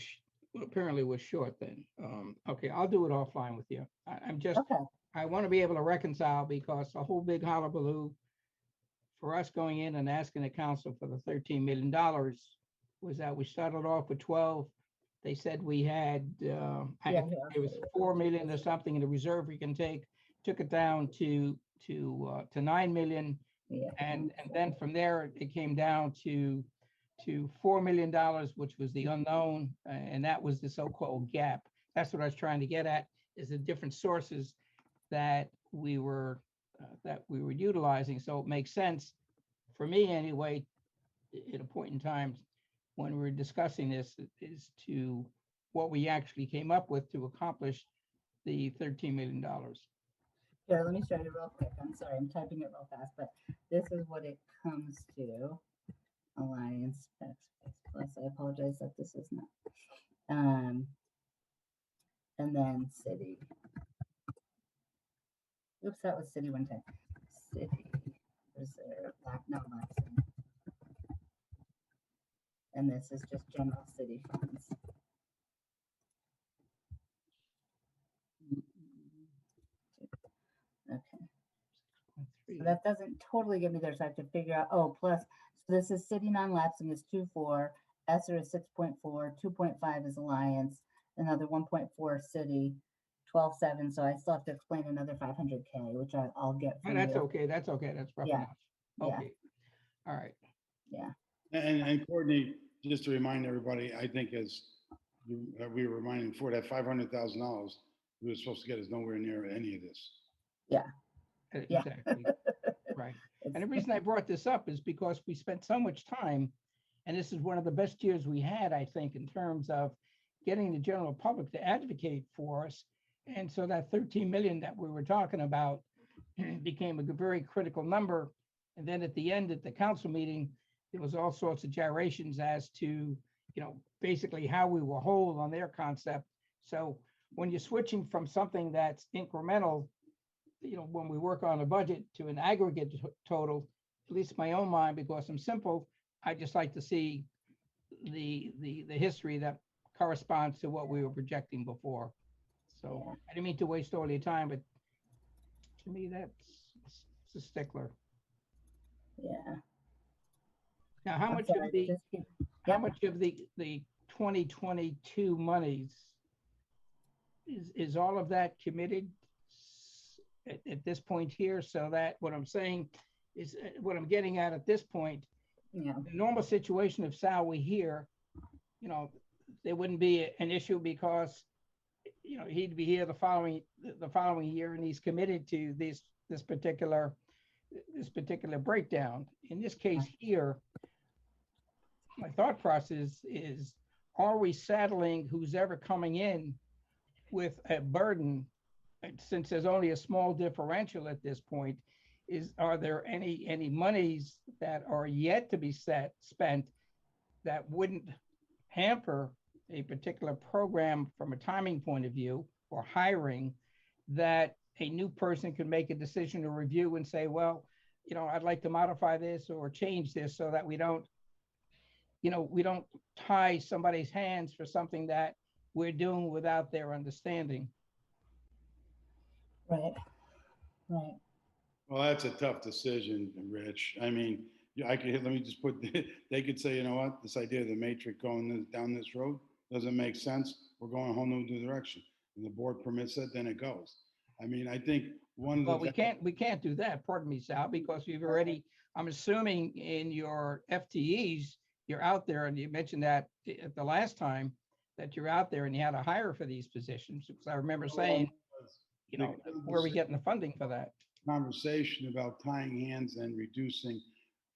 Speaker 4: well, apparently we're short then. Okay, I'll do it offline with you. I'm just,
Speaker 3: Okay.
Speaker 4: I want to be able to reconcile because a whole big hullabaloo for us going in and asking the council for the $13 million was that we started off with 12. They said we had,
Speaker 3: Yeah,
Speaker 4: it was 4 million or something in the reserve we can take, took it down to 9 million.
Speaker 3: Yeah.
Speaker 4: And then from there, it came down to $4 million, which was the unknown, and that was the so-called gap. That's what I was trying to get at, is the different sources that we were utilizing. So it makes sense for me anyway, at a point in time when we're discussing this, is to what we actually came up with to accomplish the $13 million.
Speaker 3: Here, let me show you real quick. I'm sorry, I'm typing it real fast, but this is what it comes to. Alliance Plus. I apologize that this is not. And then city. Oops, that was city one time. City reserve, no lapsing. And this is just general city funds. Okay. So that doesn't totally get me there, so I have to figure out, oh, plus, so this is city non-lapsing is 2.4, ESSER is 6.4, 2.5 is Alliance, another 1.4 city, 12.7, so I still have to explain another 500K, which I'll get from
Speaker 4: That's
Speaker 3: you.
Speaker 4: okay, that's rough
Speaker 3: Yeah,
Speaker 4: enough.
Speaker 3: yeah.
Speaker 4: Okay, all right.
Speaker 1: And Courtney, just to remind everybody, I think as we were reminding before, that $500,000 we were supposed to get is nowhere near any of this.
Speaker 3: Yeah.
Speaker 4: Exactly, right. And the reason I brought this up is because we spent so much time, and this is one of the best years we had, I think, in terms of getting the general public to advocate for us. And so that 13 million that we were talking about became a very critical number. And then at the end, at the council meeting, there was all sorts of gyrations as to, basically how we were whole on their concept. So when you're switching from something that's incremental, when we work on a budget, to an aggregate total, at least my own mind, because I'm simple, I just like to see the history that corresponds to what we were projecting before. So
Speaker 3: Yeah.
Speaker 4: I didn't mean to waste all your time, but to me, it's a stickler.
Speaker 3: Yeah.
Speaker 4: Now, how
Speaker 3: I'm
Speaker 4: much
Speaker 3: sorry,
Speaker 4: of the,
Speaker 3: just keep-
Speaker 4: how
Speaker 3: Yep.
Speaker 4: much of the 2022 monies is all of that committed at this point here? So that what I'm saying is, what I'm getting at this point,
Speaker 3: Yeah.
Speaker 4: the normal situation of Sal we hear, there wouldn't be an issue because, he'd be here the following year, and he's committed to this particular, this particular breakdown. In this case here, my thought process is, are we saddling who's ever coming in with a burden? Since there's only a small differential at this point, are there any monies that are yet to be spent that wouldn't hamper a particular program from a timing point of view or hiring, that a new person can make a decision to review and say, well, I'd like to modify this or change this so that we don't tie somebody's hands for something that we're doing without their understanding.
Speaker 3: Right. Right.
Speaker 1: Well, that's a tough decision, Rich. I mean, let me just put, they could say, you know what, this idea of the matrix going down this road doesn't make sense. We're going a whole new direction. And the board permits it, then it goes. I mean, I think one of the.
Speaker 4: Well, we can't do that, pardon me, Sal, because you've already, I'm assuming in your FTEs, you're out there, and you mentioned that at the last time that you're out there and you had to hire for these positions, because I remember saying, where are we getting the funding for that?
Speaker 1: Conversation about tying hands and reducing,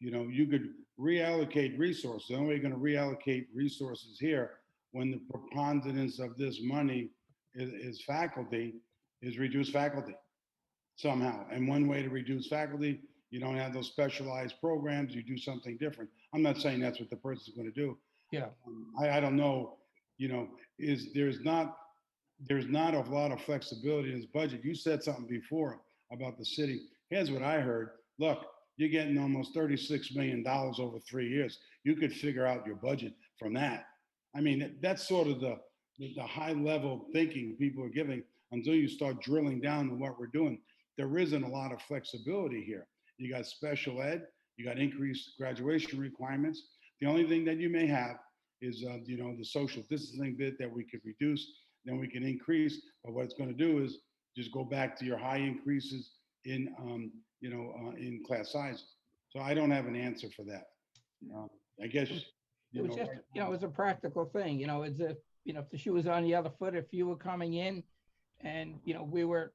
Speaker 1: you could reallocate resources. The only way you're going to reallocate resources here when the preponderance of this money is faculty is reduce faculty somehow. And one way to reduce faculty, you don't have those specialized programs, you do something different. I'm not saying that's what the person's going to do.
Speaker 4: Yeah.
Speaker 1: I don't know, there's not a lot of flexibility in this budget. You said something before about the city. Here's what I heard. Look, you're getting almost $36 million over 3 years. You could figure out your budget from that. I mean, that's sort of the high level thinking people are giving until you start drilling down on what we're doing. There isn't a lot of flexibility here. You got special ed, you got increased graduation requirements. The only thing that you may have is, the social distancing bit that we could reduce, then we can increase. But what it's going to do is just go back to your high increases in, in class sizes. So I don't have an answer for that. I guess,
Speaker 4: It was just, it was a practical thing, it's if the shoe was on the other foot, if you were coming in and, we were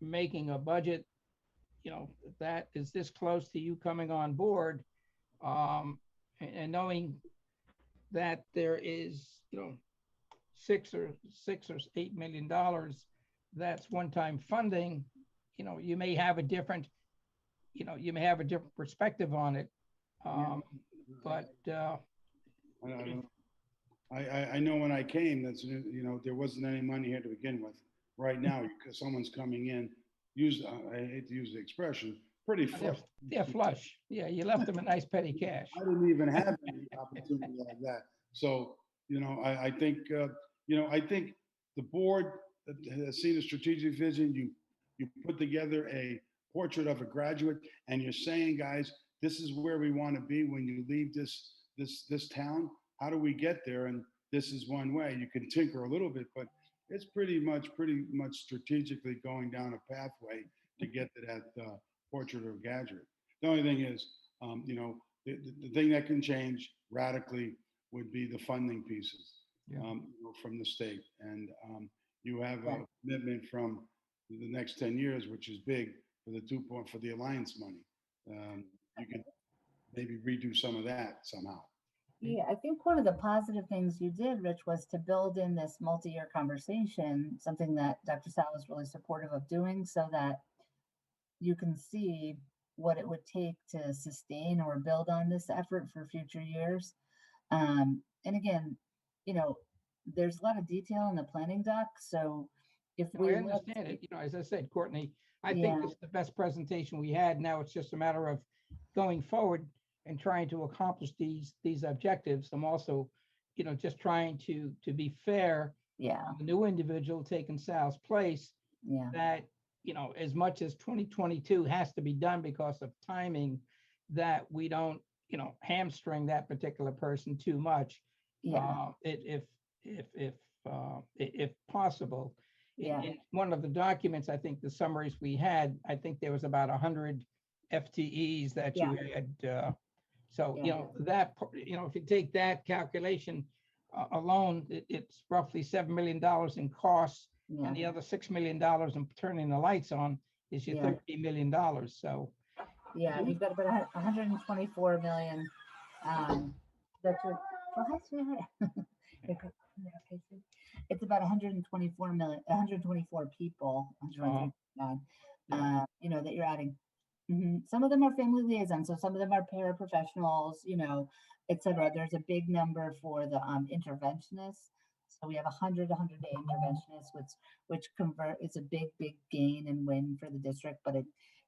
Speaker 4: making a budget, that is this close to you coming on board, and knowing that there is, $6 or $8 million that's one-time funding, you may have a different, perspective on it. But
Speaker 1: I know when I came, that's, there wasn't any money here to begin with. Right now, because someone's coming in, I hate to use the expression, pretty flush.
Speaker 4: they're flush. Yeah, you left them a nice petty cash.
Speaker 1: I didn't even have any opportunity like that. So, I think, I think the board has seen a strategic vision. You put together a portrait of a graduate, and you're saying, guys, this is where we want to be when you leave this town. How do we get there? And this is one way. You can tinker a little bit, but it's pretty much strategically going down a pathway to get to that portrait of a graduate. The only thing is, the thing that can change radically would be the funding pieces from the state. And you have a commitment from the next 10 years, which is big for the alliance money. You could maybe redo some of that somehow.
Speaker 3: Yeah, I think one of the positive things you did, Rich, was to build in this multi-year conversation, something that Dr. Sal was really supportive of doing, so that you can see what it would take to sustain or build on this effort for future years. And again, there's a lot of detail in the planning doc. So if we
Speaker 4: I understand it, as I said, Courtney, I think this is the best presentation we had. Now it's just a matter of going forward and trying to accomplish these objectives. I'm also, just trying to be fair.
Speaker 3: Yeah.
Speaker 4: The new individual taking Sal's place.
Speaker 3: Yeah.
Speaker 4: That, as much as 2022 has to be done because of timing, that we don't, hamstring that particular person too much.
Speaker 3: Yeah.
Speaker 4: If possible.
Speaker 3: Yeah.
Speaker 4: In one of the documents, I think the summaries we had, I think there was about 100 FTEs that you had. So, that, if you take that calculation alone, it's roughly $7 million in costs, and the other $6 million in turning the lights on is your $13 million. So,
Speaker 3: Yeah, you've got about 124 million. That's what, well, hi, sweetheart. Okay, so it's about 124 million, 124 people, 129,
Speaker 4: Yeah.
Speaker 3: that you're adding. Some of them are family liaisons, so some of them are paraprofessionals, et cetera. There's a big number for the interventionists. So we have 100 interventionists, which convert, it's a big gain and win for the district, but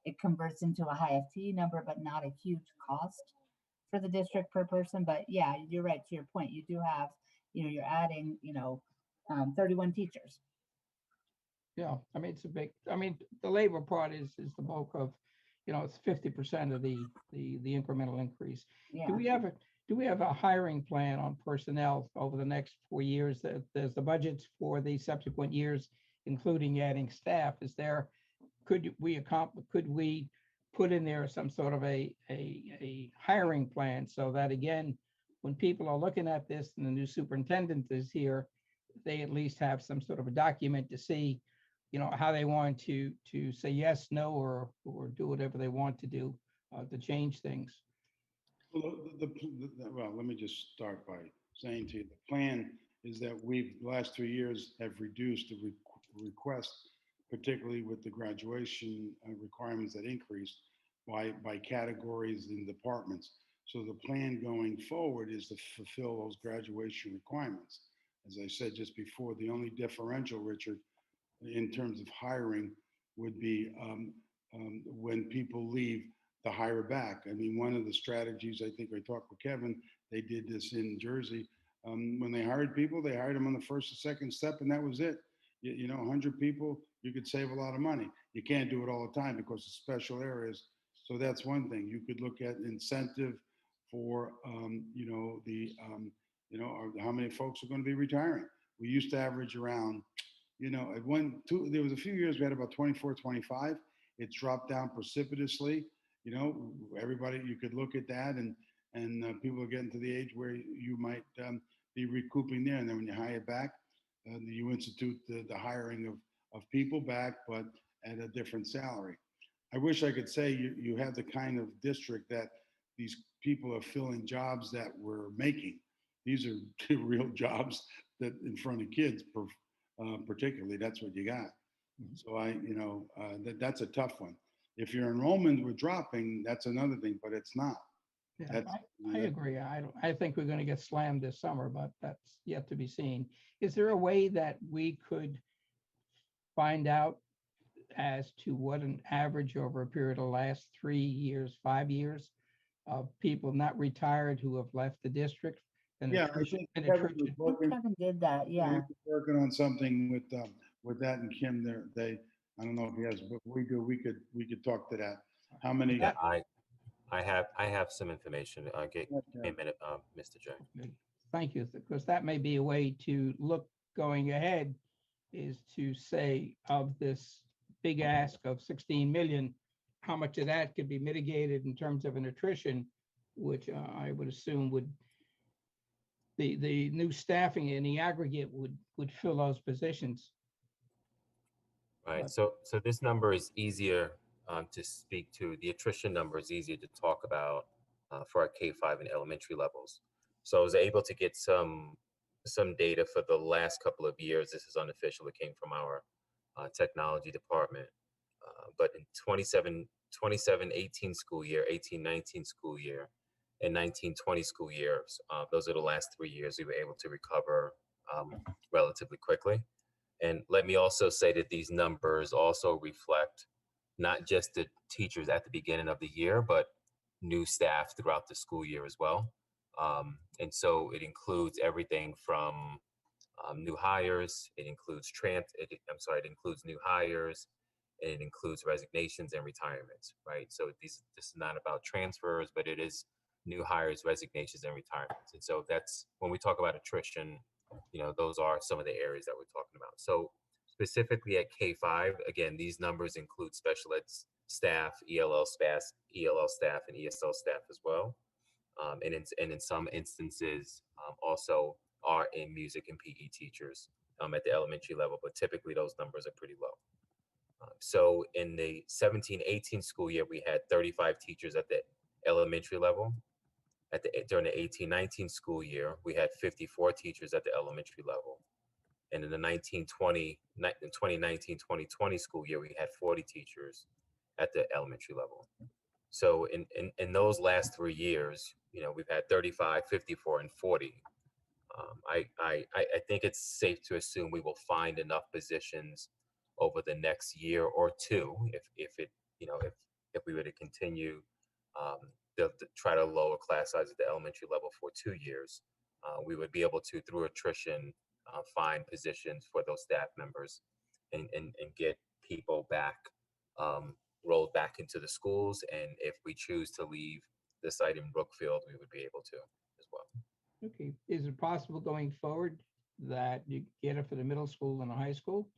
Speaker 3: it converts into a high FTE number, but not a huge cost for the district per person. But yeah, you're right, to your point. You do have, you're adding, 31 teachers.
Speaker 4: Yeah, I mean, it's a big, I mean, the labor part is the bulk of, it's 50% of the incremental increase.
Speaker 3: Yeah.
Speaker 4: Do we have a hiring plan on personnel over the next 4 years? There's the budgets for the subsequent years, including adding staff. Could we put in there some sort of a hiring plan so that, again, when people are looking at this and the new superintendent is here, they at least have some sort of a document to see, how they want to say yes, no, or do whatever they want to do to change things.
Speaker 1: Well, well, let me just start by saying to you, the plan is that we've, the last 3 years, have reduced the request, particularly with the graduation requirements that increased by categories and departments. So the plan going forward is to fulfill those graduation requirements. As I said just before, the only differential, Richard, in terms of hiring would be when people leave, to hire back. I mean, one of the strategies, I think I talked with Kevin, they did this in Jersey. When they hired people, they hired them on the first or second step, and that was it. 100 people, you could save a lot of money. You can't do it all the time because of special areas. So that's one thing. You could look at incentive for, how many folks are going to be retiring. We used to average around, there was a few years we had about 24, 25. It's dropped down precipitously. Everybody, you could look at that, and people are getting to the age where you might be recouping there. And then when you hire back, you institute the hiring of people back, but at a different salary. I wish I could say you have the kind of district that these people are filling jobs that we're making. These are real jobs that in front of kids, particularly, that's what you got. So that's a tough one. If your enrollment were dropping, that's another thing, but it's not.
Speaker 4: Yeah, I agree. I think we're going to get slammed this summer, but that's yet to be seen. Is there a way that we could find out as to what an average over a period of the last 3 years, 5 years of people not retired who have left the district?
Speaker 1: Yeah, I think Kevin
Speaker 3: did that. Yeah,
Speaker 1: working on something with that, and Kim, I don't know if he has, but we do. We could talk to that. How many?
Speaker 5: Yeah, I have some information. Give me a minute, Mr. J.
Speaker 4: Thank you, because that may be a way to look going ahead, is to say of this big ask of 16 million, how much of that could be mitigated in terms of an attrition, which I would assume the new staffing in the aggregate would fill those positions.
Speaker 5: Right. So this number is easier to speak to. The attrition number is easier to talk about for our K-5 and elementary levels. So I was able to get some data for the last couple of years. This is unofficial. It came from our technology department. But in 27-18 school year, 18-19 school year, and 19-20 school years, those are the last 3 years we were able to recover relatively quickly. And let me also say that these numbers also reflect not just the teachers at the beginning of the year, but new staff throughout the school year as well. And so it includes everything from new hires. It includes it includes new hires. And it includes resignations and retirements, right? So this is not about transfers, but it is new hires, resignations, and retirements. And so that's when we talk about attrition, those are some of the areas that we're talking about. So specifically at K-5, again, these numbers include special ed staff, ELL staff, and ESL staff as well. And in some instances, also are in music and PE teachers at the elementary level, but typically those numbers are pretty low. So in the 17-18 school year, we had 35 teachers at the elementary level. During the 18-19 school year, we had 54 teachers at the elementary level. And in the 2019-2020 school year, we had 40 teachers at the elementary level. So in those last 3 years, you know, we've had 35, 54, and 40. I think it's safe to assume we will find enough positions over the next year or two, if it, you know, if we were to continue to try to lower class size at the elementary level for 2 years, we would be able to, through attrition, find positions for those staff members and get people back, rolled back into the schools. And if we choose to leave the site in Brookfield, we would be able to as well.
Speaker 4: Okay, is it possible going forward that you get it for the middle school and the high school?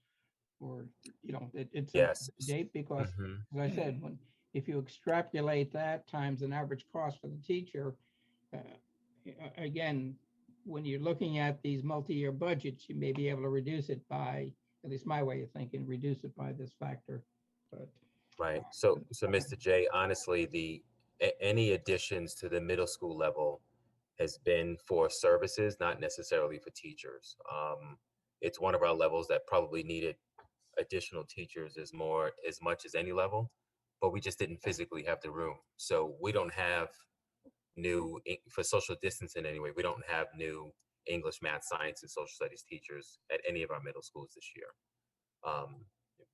Speaker 4: Or, you know, it's a
Speaker 5: Yes.
Speaker 4: date, because
Speaker 5: Mhm.
Speaker 4: as I said, if you extrapolate that times an average cost for the teacher, again, when you're looking at these multi-year budgets, you may be able to reduce it by, at least my way of thinking, reduce it by this factor. But
Speaker 5: Right. So Mr. J, honestly, any additions to the middle school level has been for services, not necessarily for teachers. It's one of our levels that probably needed additional teachers as much as any level, but we just didn't physically have the room. So we don't have for social distancing anyway, we don't have new English, math, science, and social studies teachers at any of our middle schools this year.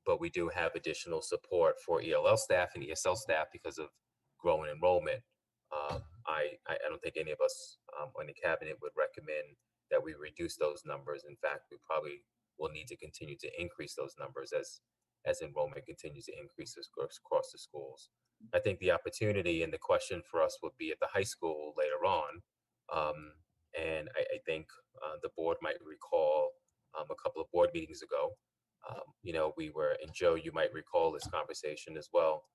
Speaker 5: But we do have additional support for ELL staff and ESL staff because of growing enrollment. I don't think any of us on the cabinet would recommend that we reduce those numbers. In fact, we probably will need to continue to increase those numbers as enrollment continues to increase across the schools. I think the opportunity and the question for us would be at the high school later on. And I think the board might recall a couple of board meetings ago, you know, and Joe, you might recall this conversation as well.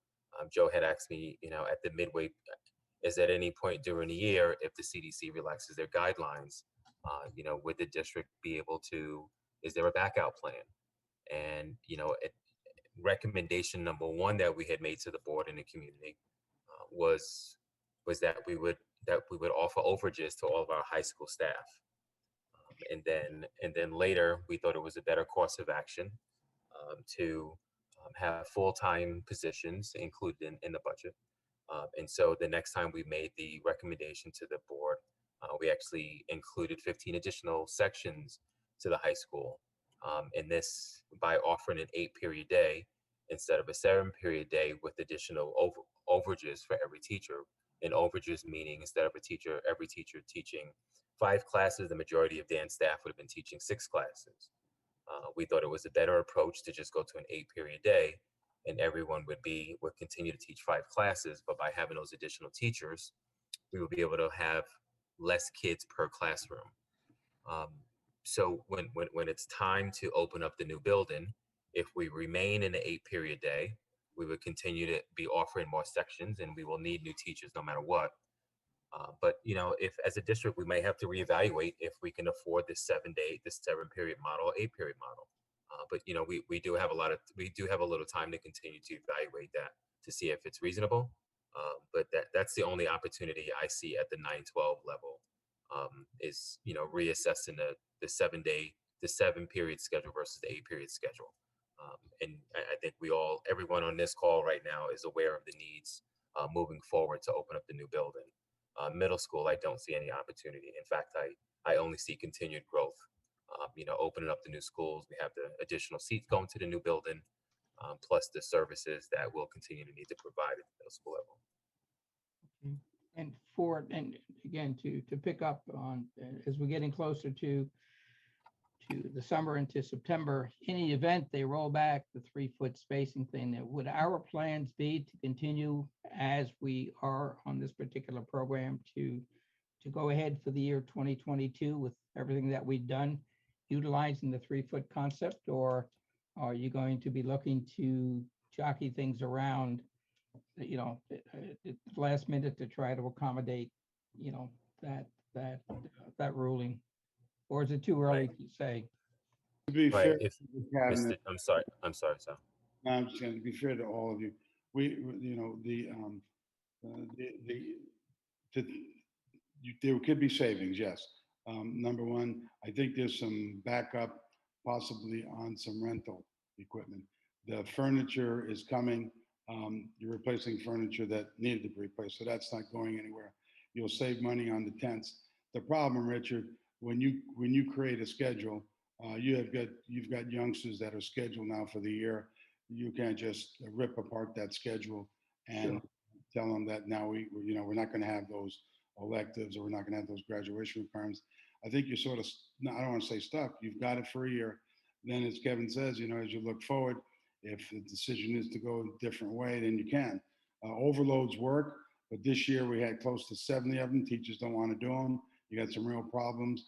Speaker 5: Joe had asked me, you know, at the midway, is at any point during the year, if the CDC relaxes their guidelines, you know, would the district be able to, is there a back out plan? And, you know, recommendation number one that we had made to the board and the community was that we would offer overages to all of our high school staff. And then later, we thought it was a better course of action to have full-time positions included in the budget. And so the next time we made the recommendation to the board, we actually included 15 additional sections to the high school. And this by offering an 8-period day instead of a 7-period day with additional overages for every teacher. And overages meaning instead of every teacher teaching 5 classes, the majority of Dan's staff would have been teaching 6 classes. We thought it was a better approach to just go to an 8-period day, and everyone would continue to teach 5 classes, but by having those additional teachers, we would be able to have less kids per classroom. So when it's time to open up the new building, if we remain in the 8-period day, we would continue to be offering more sections, and we will need new teachers no matter what. But you know, if as a district, we may have to reevaluate if we can afford this 7-period model, 8-period model. But you know, we do have a little time to continue to evaluate that to see if it's reasonable. But that's the only opportunity I see at the 9-12 level, is, you know, reassessing the 7-period schedule versus the 8-period schedule. And I think everyone on this call right now is aware of the needs moving forward to open up the new building. Middle school, I don't see any opportunity. In fact, I only see continued growth. You know, opening up the new schools, we have the additional seats going to the new building, plus the services that we'll continue to need to provide at the middle school level.
Speaker 4: And again, to pick up on, as we're getting closer to the summer into September, in the event they roll back the 3-foot spacing thing, would our plans be to continue as we are on this particular program to go ahead for the year 2022 with everything that we've done, utilizing the 3-foot concept, or are you going to be looking to jockey things around, you know, at the last minute to try to accommodate, you know, that ruling? Or is it too early to say?
Speaker 1: To be
Speaker 5: Right.
Speaker 1: fair,
Speaker 5: If
Speaker 1: to the cabinet,
Speaker 5: I'm sorry, sir.
Speaker 1: No, I'm just going to be fair to all of you. You know, there could be savings, yes. Number one, I think there's some backup possibly on some rental equipment. The furniture is coming. You're replacing furniture that needed to be replaced, so that's not going anywhere. You'll save money on the tents. The problem, Richard, when you create a schedule, you've got youngsters that are scheduled now for the year. You can't just rip apart that schedule and
Speaker 2: Sure.
Speaker 1: tell them that now we're not going to have those electives or we're not going to have those graduation requirements. I think you're sort of, no, I don't want to say stuck. You've got it for a year. Then, as Kevin says, as you look forward, if the decision is to go a different way, then you can. Overloads work, but this year we had close to 70 of them. Teachers don't want to do them. You got some real problems.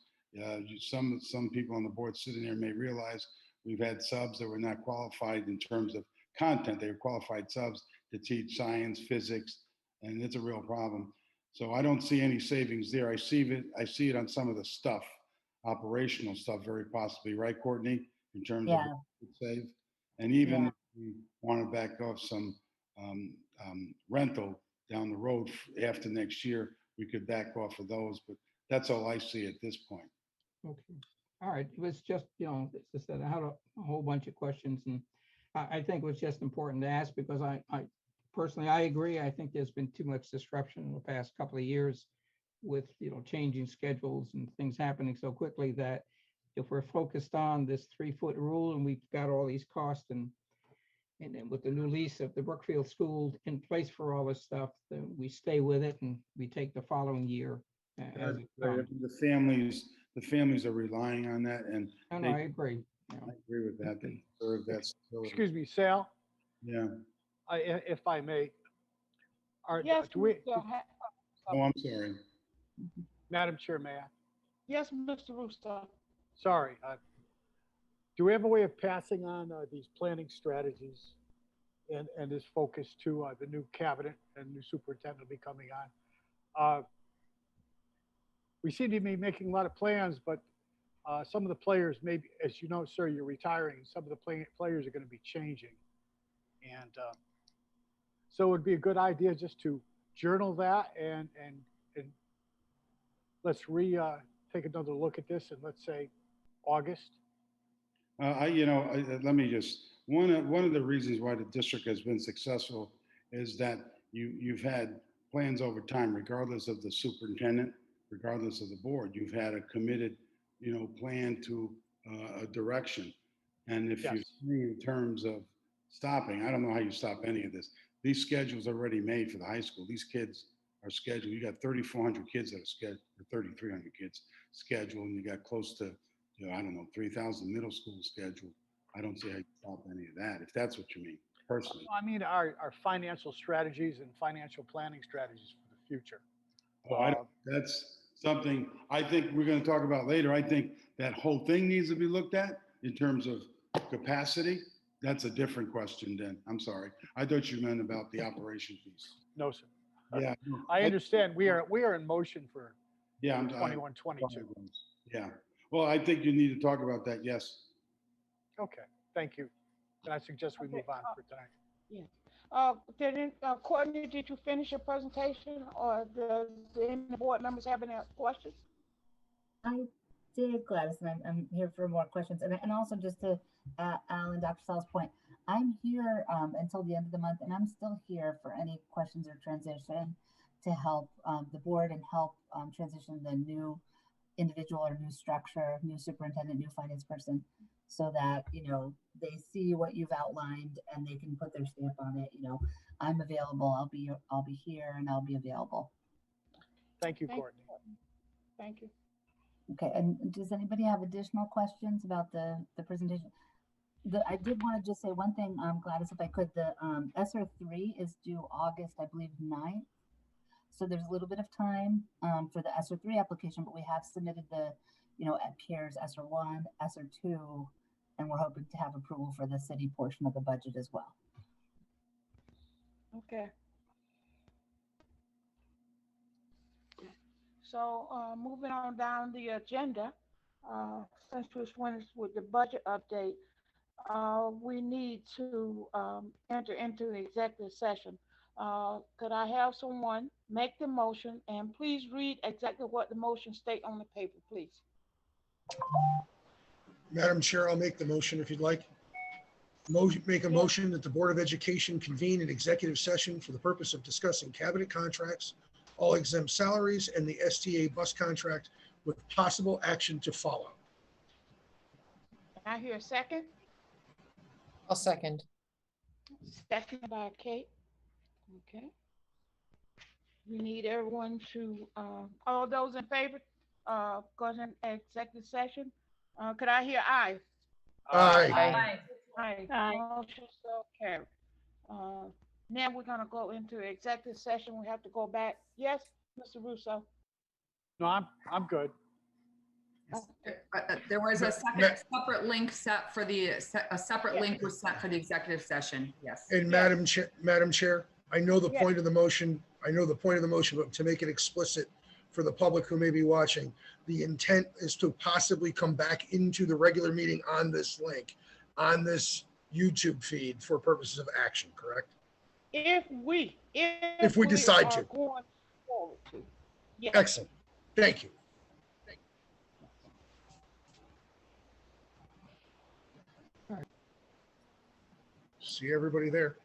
Speaker 1: Some people on the board sitting there may realize we've had subs that were not qualified in terms of content. They were qualified subs to teach science, physics, and it's a real problem. So I don't see any savings there. I see it on some of the stuff, operational stuff, very possibly, right, Courtney, in terms of
Speaker 3: Yeah,
Speaker 1: what we could save. And even
Speaker 3: yeah.
Speaker 1: if we want to back off some rental down the road after next year, we could back off of those. But that's all I see at this point.
Speaker 4: Okay. All right. It was just, as I said, I had a whole bunch of questions, and I think it was just important to ask because I personally, I agree. I think there's been too much disruption in the past couple of years with, changing schedules and things happening so quickly that if we're focused on this 3-foot rule and we've got all these costs and then with the new lease of the Brookfield School in place for all this stuff, then we stay with it and we take the following year as it
Speaker 1: Right.
Speaker 4: comes.
Speaker 1: The families are relying on that, and
Speaker 4: No,
Speaker 1: they,
Speaker 4: I agree.
Speaker 1: I agree with that. They deserve that stability.
Speaker 6: Excuse me, Sal,
Speaker 1: Yeah.
Speaker 6: if I may,
Speaker 7: Yes,
Speaker 6: do we,
Speaker 7: Mr. Ha-
Speaker 1: Oh, I'm sorry.
Speaker 6: Madam Chair, may I?
Speaker 7: yes, Mr. Russo.
Speaker 6: Sorry. Do we have a way of passing on these planning strategies and this focus to the new cabinet and new superintendent will be coming on? We seem to be making a lot of plans, but some of the players, maybe, as you know, sir, you're retiring. Some of the players are going to be changing. And so it would be a good idea just to journal that and let's take another look at this in, let's say, August.
Speaker 1: Let me just, one of the reasons why the district has been successful is that you've had plans over time, regardless of the superintendent, regardless of the board. You've had a committed, plan to a direction. And if
Speaker 6: Yes.
Speaker 1: you see in terms of stopping, I don't know how you stop any of this. These schedules are already made for the high school. These kids are scheduled. You got 3,400 kids that are scheduled, or 3,300 kids scheduled, and you got close to, I don't know, 3,000 middle school scheduled. I don't see how you stop any of that, if that's what you mean, personally.
Speaker 6: I mean, our financial strategies and financial planning strategies for the future.
Speaker 1: That's something I think we're going to talk about later. I think that whole thing needs to be looked at in terms of capacity. That's a different question then. I'm sorry. I thought you meant about the operation piece.
Speaker 6: No, sir.
Speaker 1: Yeah.
Speaker 6: I understand. We are in motion for
Speaker 1: Yeah.
Speaker 6: 21, 22.
Speaker 1: Yeah. Well, I think you need to talk about that. Yes.
Speaker 6: Okay, thank you. And I suggest we
Speaker 7: Okay,
Speaker 6: move on for tonight.
Speaker 7: Courtney, did you finish your presentation, or does any board members have any questions?
Speaker 3: I did, Gladys, and I'm here for more questions. And also just to Al and Dr. Sal's point, I'm here until the end of the month, and I'm still here for any questions or transition to help the board and help transition the new individual or new structure, new superintendent, new finance person, so that, they see what you've outlined and they can put their stamp on it. I'm available. I'll be here and I'll be available.
Speaker 6: Thank you,
Speaker 7: Thank
Speaker 6: Courtney.
Speaker 7: Thank you.
Speaker 3: Okay, and does anybody have additional questions about the presentation? I did want to just say one thing, Gladys, if I could. The ESSER 3 is due August, I believe, 9th. So there's a little bit of time for the ESSER 3 application, but we have submitted the, at Pierre's ESSER 1, ESSER 2, and we're hoping to have approval for the city portion of the budget as well.
Speaker 7: Okay. So moving on down the agenda, since we finished with the budget update, we need to enter into the executive session. Could I have someone make the motion and please read exactly what the motion state on the paper, please?
Speaker 2: Madam Chair, I'll make the motion if you'd like. Make a motion that the Board of Education convene an executive session for the purpose of discussing cabinet contracts, all exempt salaries, and the STA bus contract with possible action to follow.
Speaker 7: Can I hear a second?
Speaker 8: I'll second.
Speaker 7: Second by Kate. Okay. We need everyone to, all those in favor, go to executive session. Could I hear aye?
Speaker 2: Aye.
Speaker 7: Aye. Motion so carried. Now we're gonna go into executive session. We have to go back. Yes, Mr. Russo?
Speaker 6: No, I'm good.
Speaker 9: There was a
Speaker 2: Ma-
Speaker 9: separate link set for a separate link was set for the executive session, yes.
Speaker 2: And Madam Chair, I know the
Speaker 7: Yes.
Speaker 2: point of the motion, but to make it explicit for the public who may be watching, the intent is to possibly come back into the regular meeting on this link, on this YouTube feed for purposes of action, correct?
Speaker 7: If we
Speaker 2: decide
Speaker 7: are
Speaker 2: to.
Speaker 7: going forward to. Yes.
Speaker 2: Excellent. Thank you. See everybody there.